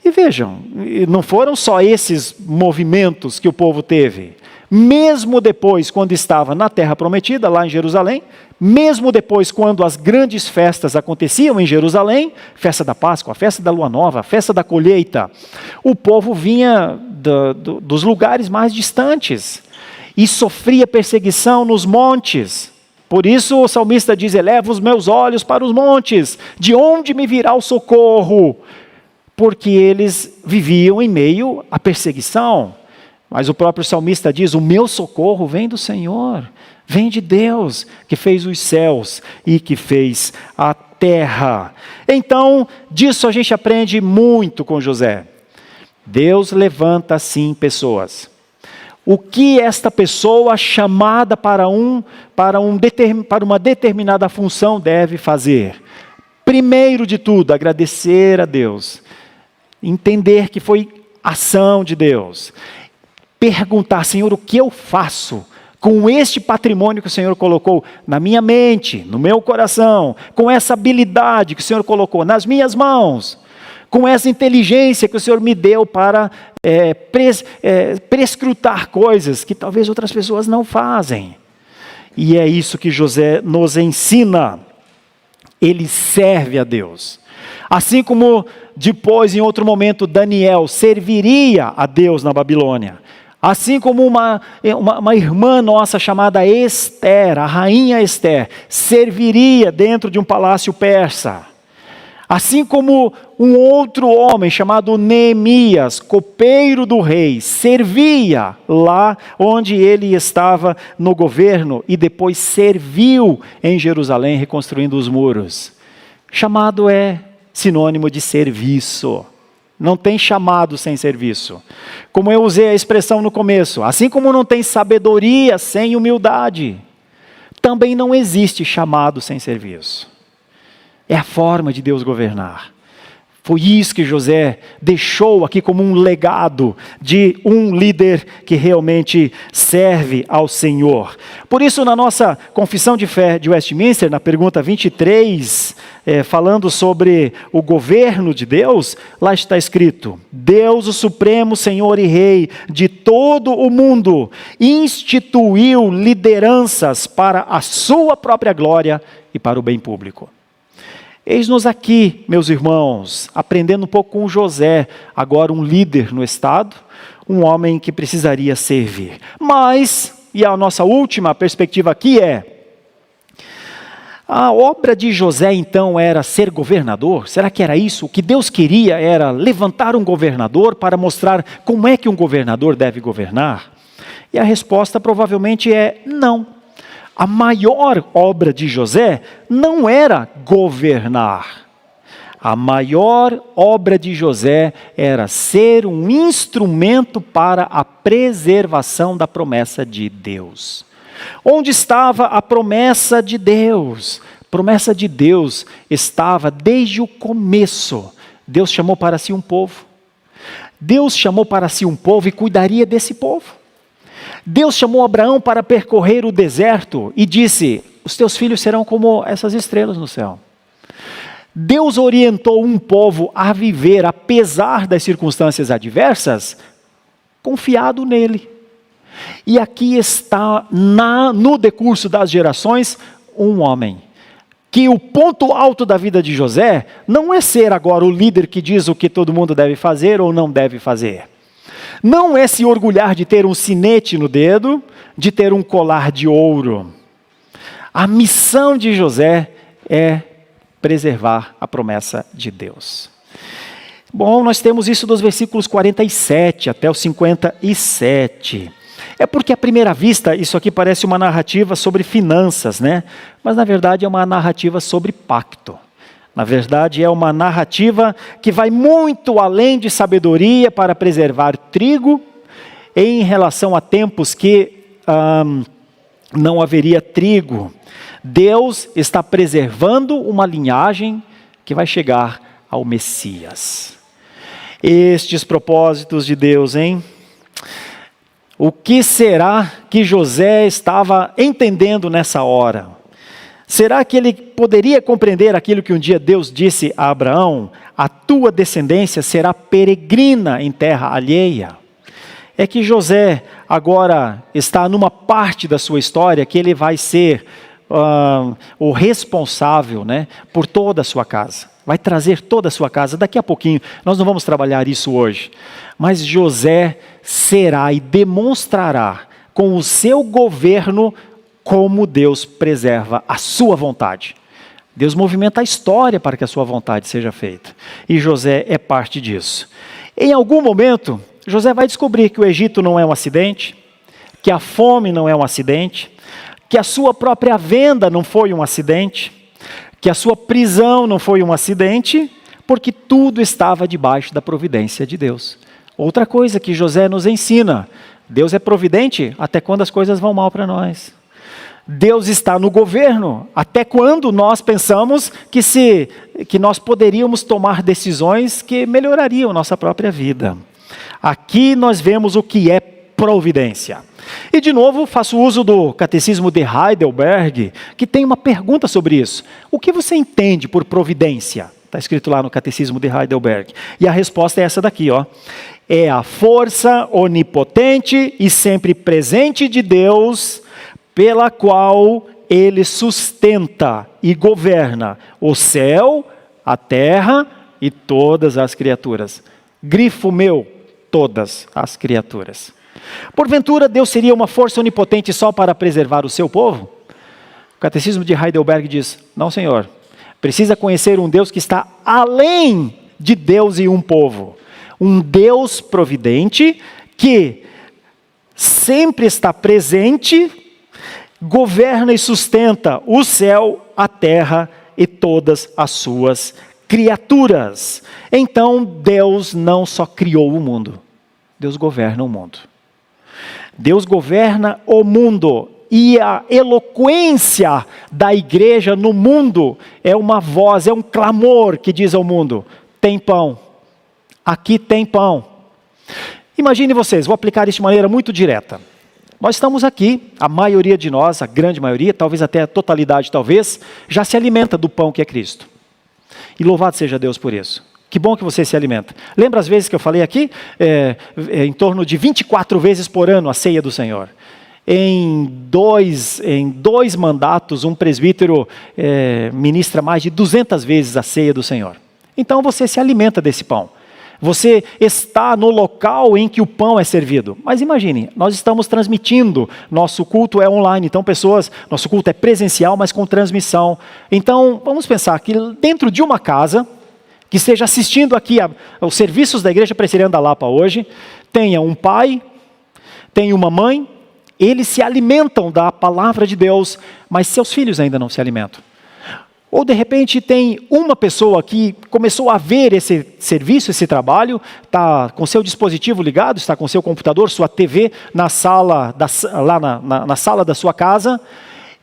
E vejam, não foram só esses movimentos que o povo teve. Mesmo depois, quando estava na Terra Prometida, lá em Jerusalém, mesmo depois, quando as grandes festas aconteciam em Jerusalém, festa da Páscoa, festa da Lua Nova, festa da colheita, o povo vinha dos lugares mais distantes e sofria perseguição nos montes. Por isso o salmista diz: elevo os meus olhos para os montes, de onde me virá o socorro? Porque eles viviam em meio à perseguição. Mas o próprio salmista diz: o meu socorro vem do Senhor, vem de Deus, que fez os céus e que fez a terra. Então, disso a gente aprende muito com José. Deus levanta sim pessoas. O que esta pessoa chamada para uma determinada função deve fazer? Primeiro de tudo, agradecer a Deus. Entender que foi ação de Deus. Perguntar: Senhor, o que eu faço com este patrimônio que o Senhor colocou na minha mente, no meu coração, com essa habilidade que o Senhor colocou nas minhas mãos, com essa inteligência que o Senhor me deu para prescrutar coisas que talvez outras pessoas não fazem. E é isso que José nos ensina. Ele serve a Deus. Assim como depois, em outro momento, Daniel serviria a Deus na Babilônia. Assim como uma irmã nossa chamada Esther, a rainha Esther, serviria dentro de um palácio persa. Assim como um outro homem chamado Neemias, copeiro do rei, servia lá onde ele estava no governo e depois serviu em Jerusalém reconstruindo os muros. Chamado é sinônimo de serviço. Não tem chamado sem serviço. Como eu usei a expressão no começo, assim como não tem sabedoria sem humildade, também não existe chamado sem serviço. É a forma de Deus governar. Foi isso que José deixou aqui como um legado de um líder que realmente serve ao Senhor. Por isso, na nossa confissão de fé de Westminster, na pergunta 23, falando sobre o governo de Deus, lá está escrito: Deus, o Supremo Senhor e Rei de todo o mundo, instituiu lideranças para a sua própria glória e para o bem público. Eis-nos aqui, meus irmãos, aprendendo um pouco com José, agora um líder no Estado, um homem que precisaria servir. Mas, e a nossa última perspectiva aqui a obra de José então era ser governador? Será que era isso? O que Deus queria era levantar um governador para mostrar como é que um governador deve governar? E a resposta provavelmente é não. A maior obra de José não era governar. A maior obra de José era ser um instrumento para a preservação da promessa de Deus. Onde estava a promessa de Deus? A promessa de Deus estava desde o começo. Deus chamou para si um povo. Deus chamou para si um povo e cuidaria desse povo. Deus chamou Abraão para percorrer o deserto e disse: os teus filhos serão como essas estrelas no céu. Deus orientou um povo a viver, apesar das circunstâncias adversas, confiado nele. E aqui está, no decurso das gerações, um homem, que o ponto alto da vida de José não é ser agora o líder que diz o que todo mundo deve fazer ou não deve fazer. Não é se orgulhar de ter um sinete no dedo, de ter um colar de ouro. A missão de José é preservar a promessa de Deus. Bom, nós temos isso dos versículos 47 até o 57. É porque à primeira vista isso aqui parece uma narrativa sobre finanças, né? Mas na verdade é uma narrativa sobre pacto. Na verdade, é uma narrativa que vai muito além de sabedoria para preservar trigo, em relação a tempos que não haveria trigo. Deus está preservando uma linhagem que vai chegar ao Messias. Estes propósitos de Deus, hein? O que será que José estava entendendo nessa hora? Será que ele poderia compreender aquilo que um dia Deus disse a Abraão? A tua descendência será peregrina em terra alheia. É que José agora está numa parte da sua história que ele vai ser o responsável, né, por toda a sua casa. Vai trazer toda a sua casa. Daqui a pouquinho, nós não vamos trabalhar isso hoje. Mas José será e demonstrará com o seu governo como Deus preserva a sua vontade. Deus movimenta a história para que a sua vontade seja feita. E José é parte disso. Em algum momento, José vai descobrir que o Egito não é um acidente, que a fome não é um acidente, que a sua própria venda não foi um acidente, que a sua prisão não foi um acidente, porque tudo estava debaixo da providência de Deus. Outra coisa que José nos ensina: Deus é providente até quando as coisas vão mal para nós. Deus está no governo até quando nós pensamos que nós poderíamos tomar decisões que melhorariam nossa própria vida. Aqui nós vemos o que é providência. E de novo faço uso do Catecismo de Heidelberg, que tem uma pergunta sobre isso. O que você entende por providência? Está escrito lá no Catecismo de Heidelberg. E a resposta é essa daqui, ó. É a força onipotente e sempre presente de Deus, pela qual ele sustenta e governa o céu, a terra e todas as criaturas. Grifo meu, todas as criaturas. Porventura, Deus seria uma força onipotente só para preservar o seu povo? O Catecismo de Heidelberg diz: não, Senhor. Precisa conhecer um Deus que está além de Deus e um povo. Um Deus providente que sempre está presente, governa e sustenta o céu, a terra e todas as suas criaturas. Então, Deus não só criou o mundo, Deus governa o mundo. Deus governa o mundo. E a eloquência da igreja no mundo é uma voz, é um clamor que diz ao mundo: tem pão. Aqui tem pão. Imagine vocês, vou aplicar isso de maneira muito direta. Nós estamos aqui, a maioria de nós, a grande maioria, talvez até a totalidade talvez, já se alimenta do pão que é Cristo. E louvado seja Deus por isso. Que bom que você se alimenta. Lembra as vezes que eu falei aqui? Em torno de 24 vezes por ano a ceia do Senhor. Em dois mandatos, um presbítero ministra mais de 200 vezes a ceia do Senhor. Então você se alimenta desse pão. Você está no local em que o pão é servido. Mas imagine, nós estamos transmitindo, nosso culto é online, então nosso culto é presencial, mas com transmissão. Então, vamos pensar que dentro de uma casa, que esteja assistindo aqui aos serviços da Igreja Presbiteriana da Lapa hoje, tenha um pai, tenha uma mãe, eles se alimentam da palavra de Deus, mas seus filhos ainda não se alimentam. Ou de repente tem uma pessoa que começou a ver esse serviço, esse trabalho, está com seu dispositivo ligado, está com seu computador, sua TV na sala, lá na sala da sua casa,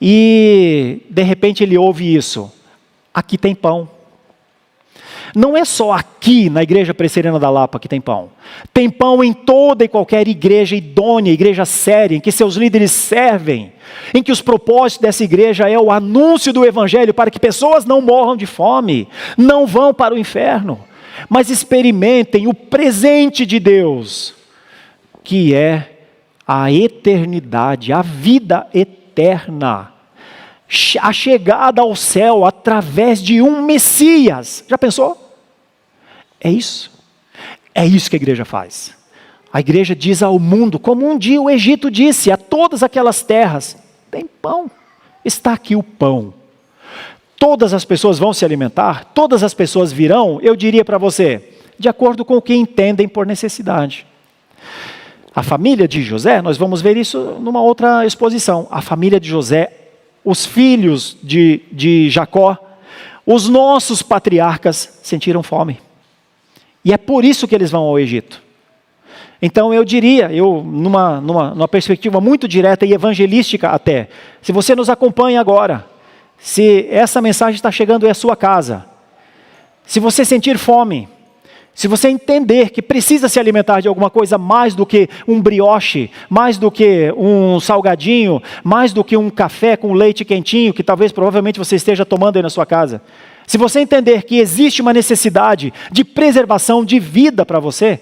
e de repente ele ouve isso. Aqui tem pão. Não é só aqui na Igreja Presbiteriana da Lapa que tem pão. Tem pão em toda e qualquer igreja idônea, igreja séria, em que seus líderes servem, em que os propósitos dessa igreja é o anúncio do Evangelho para que pessoas não morram de fome, não vão para o inferno, mas experimentem o presente de Deus, que é a eternidade, a vida eterna. A chegada ao céu através de um Messias. Já pensou? É isso. É isso que a igreja faz. A igreja diz ao mundo, como um dia o Egito disse a todas aquelas terras, tem pão, está aqui o pão. Todas as pessoas vão se alimentar, todas as pessoas virão, eu diria para você, de acordo com o que entendem por necessidade. A família de José, nós vamos ver isso numa outra exposição, a família de José, os filhos de Jacó, os nossos patriarcas sentiram fome. E é por isso que eles vão ao Egito. Então eu diria, numa perspectiva muito direta e evangelística até, se você nos acompanha agora, se essa mensagem está chegando em sua casa, se você sentir fome, se você entender que precisa se alimentar de alguma coisa mais do que um brioche, mais do que um salgadinho, mais do que um café com leite quentinho, que talvez provavelmente você esteja tomando aí na sua casa. Se você entender que existe uma necessidade de preservação de vida para você,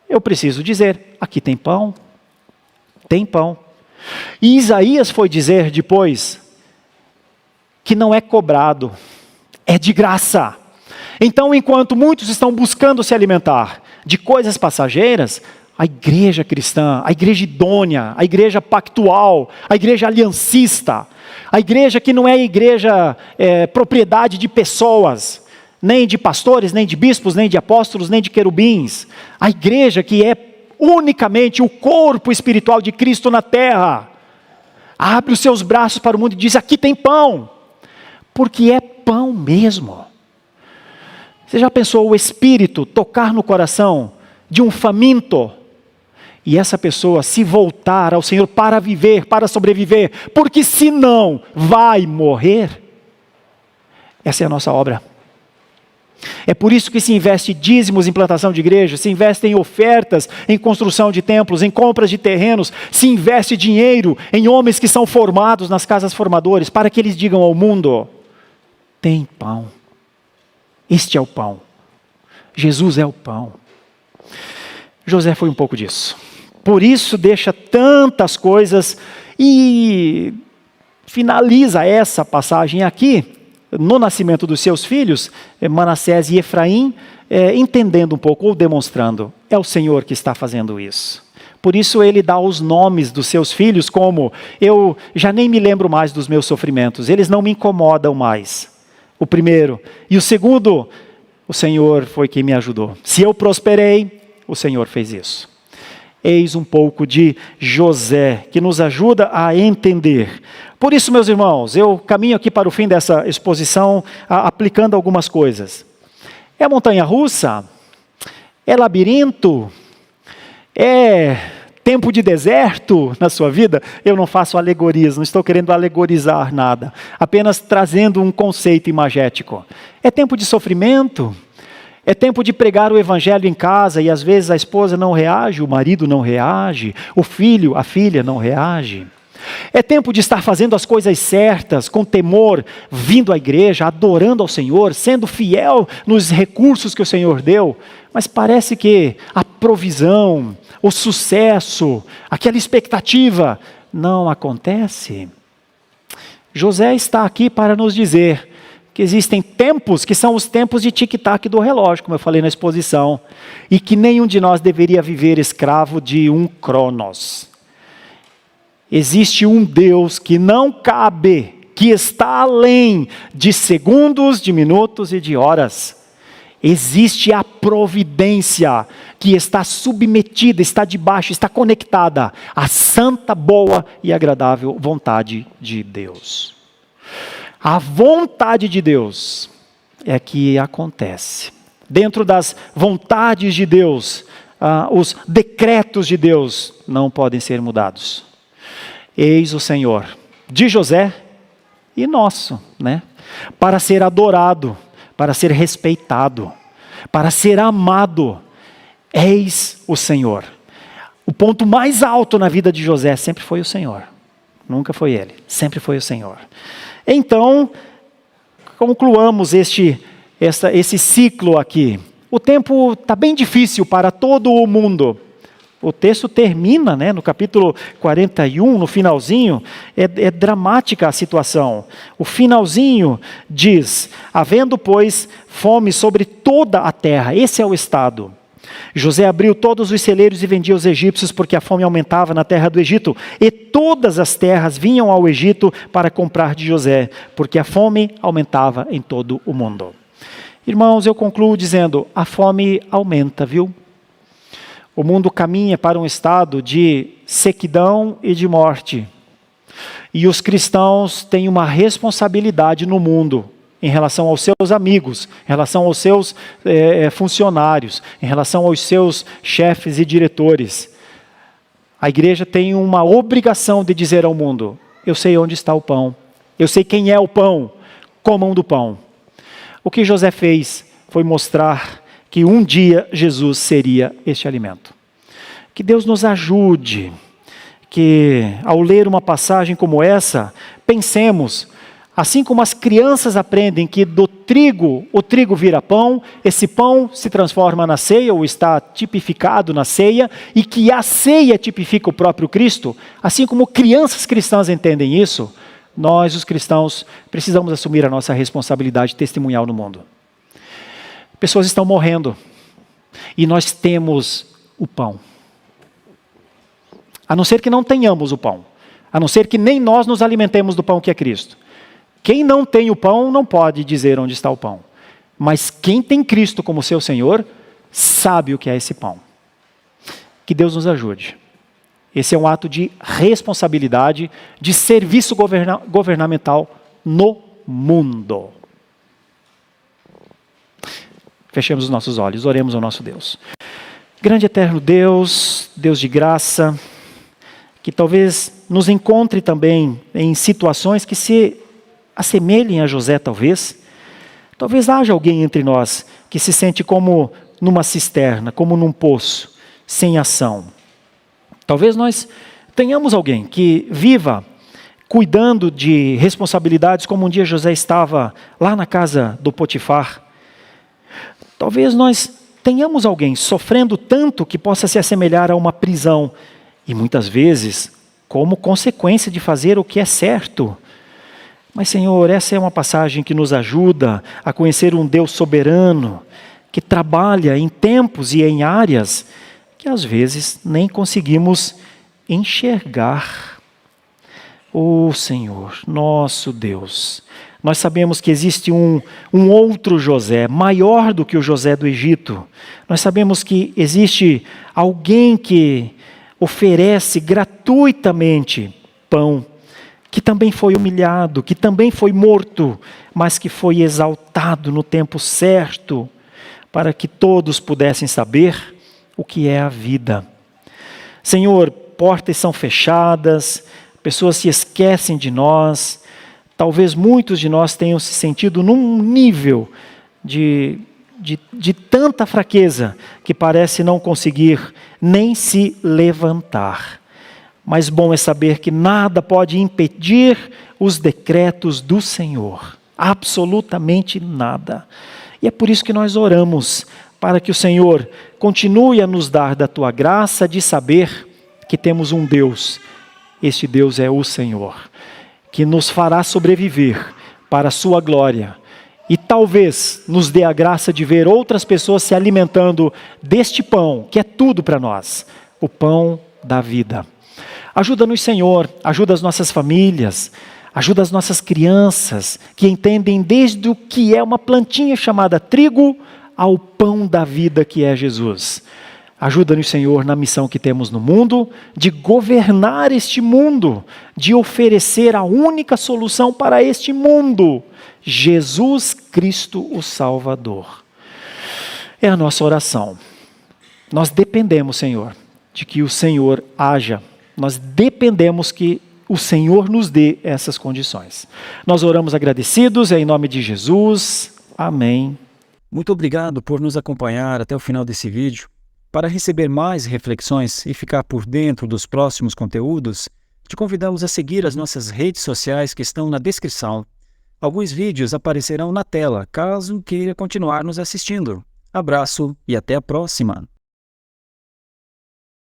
eu preciso dizer, aqui tem pão. Tem pão. E Isaías foi dizer depois, que não é cobrado, é de graça. Então, enquanto muitos estão buscando se alimentar de coisas passageiras, a igreja cristã, a igreja idônea, a igreja pactual, a igreja aliancista, a igreja que não é igreja propriedade de pessoas, nem de pastores, nem de bispos, nem de apóstolos, nem de querubins, a igreja que é unicamente o corpo espiritual de Cristo na terra, abre os seus braços para o mundo e diz, aqui tem pão, porque é pão mesmo. Você já pensou o Espírito tocar no coração de um faminto e essa pessoa se voltar ao Senhor para viver, para sobreviver, porque senão vai morrer? Essa é a nossa obra. É por isso que se investe dízimos em plantação de igreja, se investe em ofertas, em construção de templos, em compras de terrenos, se investe dinheiro em homens que são formados nas casas formadoras, para que eles digam ao mundo, tem pão. Este é o pão. Jesus é o pão. José foi um pouco disso. Por isso deixa tantas coisas e finaliza essa passagem aqui, no nascimento dos seus filhos, Manassés e Efraim, entendendo um pouco ou demonstrando, é o Senhor que está fazendo isso. Por isso ele dá os nomes dos seus filhos como, eu já nem me lembro mais dos meus sofrimentos, eles não me incomodam mais. O primeiro. E o segundo, o Senhor foi quem me ajudou. Se eu prosperei, o Senhor fez isso. Eis um pouco de José, que nos ajuda a entender. Por isso, meus irmãos, eu caminho aqui para o fim dessa exposição, aplicando algumas coisas. É montanha-russa? É labirinto? É tempo de deserto na sua vida? Eu não faço alegorias, não estou querendo alegorizar nada, apenas trazendo um conceito imagético. É tempo de sofrimento? É tempo de pregar o evangelho em casa e às vezes a esposa não reage, o marido não reage, o filho, a filha não reage. É tempo de estar fazendo as coisas certas, com temor, vindo à igreja, adorando ao Senhor, sendo fiel nos recursos que o Senhor deu. Mas parece que a provisão, o sucesso, aquela expectativa não acontece. José está aqui para nos dizer que existem tempos que são os tempos de tic-tac do relógio, como eu falei na exposição, e que nenhum de nós deveria viver escravo de um cronos. Existe um Deus que não cabe, que está além de segundos, de minutos e de horas. Existe a providência que está submetida, está debaixo, está conectada à santa, boa e agradável vontade de Deus. A vontade de Deus é que acontece. Dentro das vontades de Deus, os decretos de Deus não podem ser mudados. Eis o Senhor, de José e nosso, né? Para ser adorado, para ser respeitado, para ser amado. Eis o Senhor. O ponto mais alto na vida de José sempre foi o Senhor. Nunca foi ele, sempre foi o Senhor. Então, concluamos esse ciclo aqui. O tempo está bem difícil para todo o mundo. O texto termina, né, no capítulo 41, no finalzinho, é dramática a situação. O finalzinho diz: havendo, pois, fome sobre toda a terra, esse é o estado. José abriu todos os celeiros e vendia aos egípcios, porque a fome aumentava na terra do Egito. E todas as terras vinham ao Egito para comprar de José, porque a fome aumentava em todo o mundo. Irmãos, eu concluo dizendo, a fome aumenta, viu? O mundo caminha para um estado de sequidão e de morte. E os cristãos têm uma responsabilidade no mundo, em relação aos seus amigos, em relação aos seus funcionários, em relação aos seus chefes e diretores. A igreja tem uma obrigação de dizer ao mundo: eu sei onde está o pão, eu sei quem é o pão, comam do pão. O que José fez foi mostrar que um dia Jesus seria este alimento. Que Deus nos ajude, que ao ler uma passagem como essa, pensemos, assim como as crianças aprendem que do trigo, o trigo vira pão, esse pão se transforma na ceia, ou está tipificado na ceia, e que a ceia tipifica o próprio Cristo, assim como crianças cristãs entendem isso, nós, os cristãos, precisamos assumir a nossa responsabilidade testemunhal no mundo. Pessoas estão morrendo, e nós temos o pão. A não ser que não tenhamos o pão, a não ser que nem nós nos alimentemos do pão que é Cristo. Quem não tem o pão não pode dizer onde está o pão. Mas quem tem Cristo como seu Senhor, sabe o que é esse pão. Que Deus nos ajude. Esse é um ato de responsabilidade, de serviço governamental no mundo. Fechemos os nossos olhos, oremos ao nosso Deus. Grande eterno Deus, Deus de graça, que talvez nos encontre também em situações que se assemelhem a José, talvez. Talvez haja alguém entre nós que se sente como numa cisterna, como num poço, sem ação. Talvez nós tenhamos alguém que viva cuidando de responsabilidades como um dia José estava lá na casa do Potifar. Talvez nós tenhamos alguém sofrendo tanto que possa se assemelhar a uma prisão. E muitas vezes, como consequência de fazer o que é certo. Mas, Senhor, essa é uma passagem que nos ajuda a conhecer um Deus soberano, que trabalha em tempos e em áreas que às vezes nem conseguimos enxergar. Oh, Senhor, nosso Deus, nós sabemos que existe um outro José, maior do que o José do Egito. Nós sabemos que existe alguém que oferece gratuitamente pão, que também foi humilhado, que também foi morto, mas que foi exaltado no tempo certo, para que todos pudessem saber o que é a vida. Senhor, portas são fechadas, pessoas se esquecem de nós, talvez muitos de nós tenham se sentido num nível de de tanta fraqueza que parece não conseguir nem se levantar. Mas bom é saber que nada pode impedir os decretos do Senhor. Absolutamente nada. E é por isso que nós oramos, para que o Senhor continue a nos dar da tua graça de saber que temos um Deus. Este Deus é o Senhor, que nos fará sobreviver para a sua glória. E talvez nos dê a graça de ver outras pessoas se alimentando deste pão, que é tudo para nós, o pão da vida. Ajuda-nos, Senhor, ajuda as nossas famílias, ajuda as nossas crianças, que entendem desde o que é uma plantinha chamada trigo, ao pão da vida que é Jesus. Ajuda-nos, Senhor, na missão que temos no mundo, de governar este mundo, de oferecer a única solução para este mundo, Jesus Cristo, o Salvador. É a nossa oração. Nós dependemos, Senhor, de que o Senhor haja. Nós dependemos que o Senhor nos dê essas condições. Nós oramos agradecidos, em nome de Jesus. Amém. Muito obrigado por nos acompanhar até o final desse vídeo. Para receber mais reflexões e ficar por dentro dos próximos conteúdos, te convidamos a seguir as nossas redes sociais que estão na descrição. Alguns vídeos aparecerão na tela, caso queira continuar nos assistindo. Abraço e até a próxima!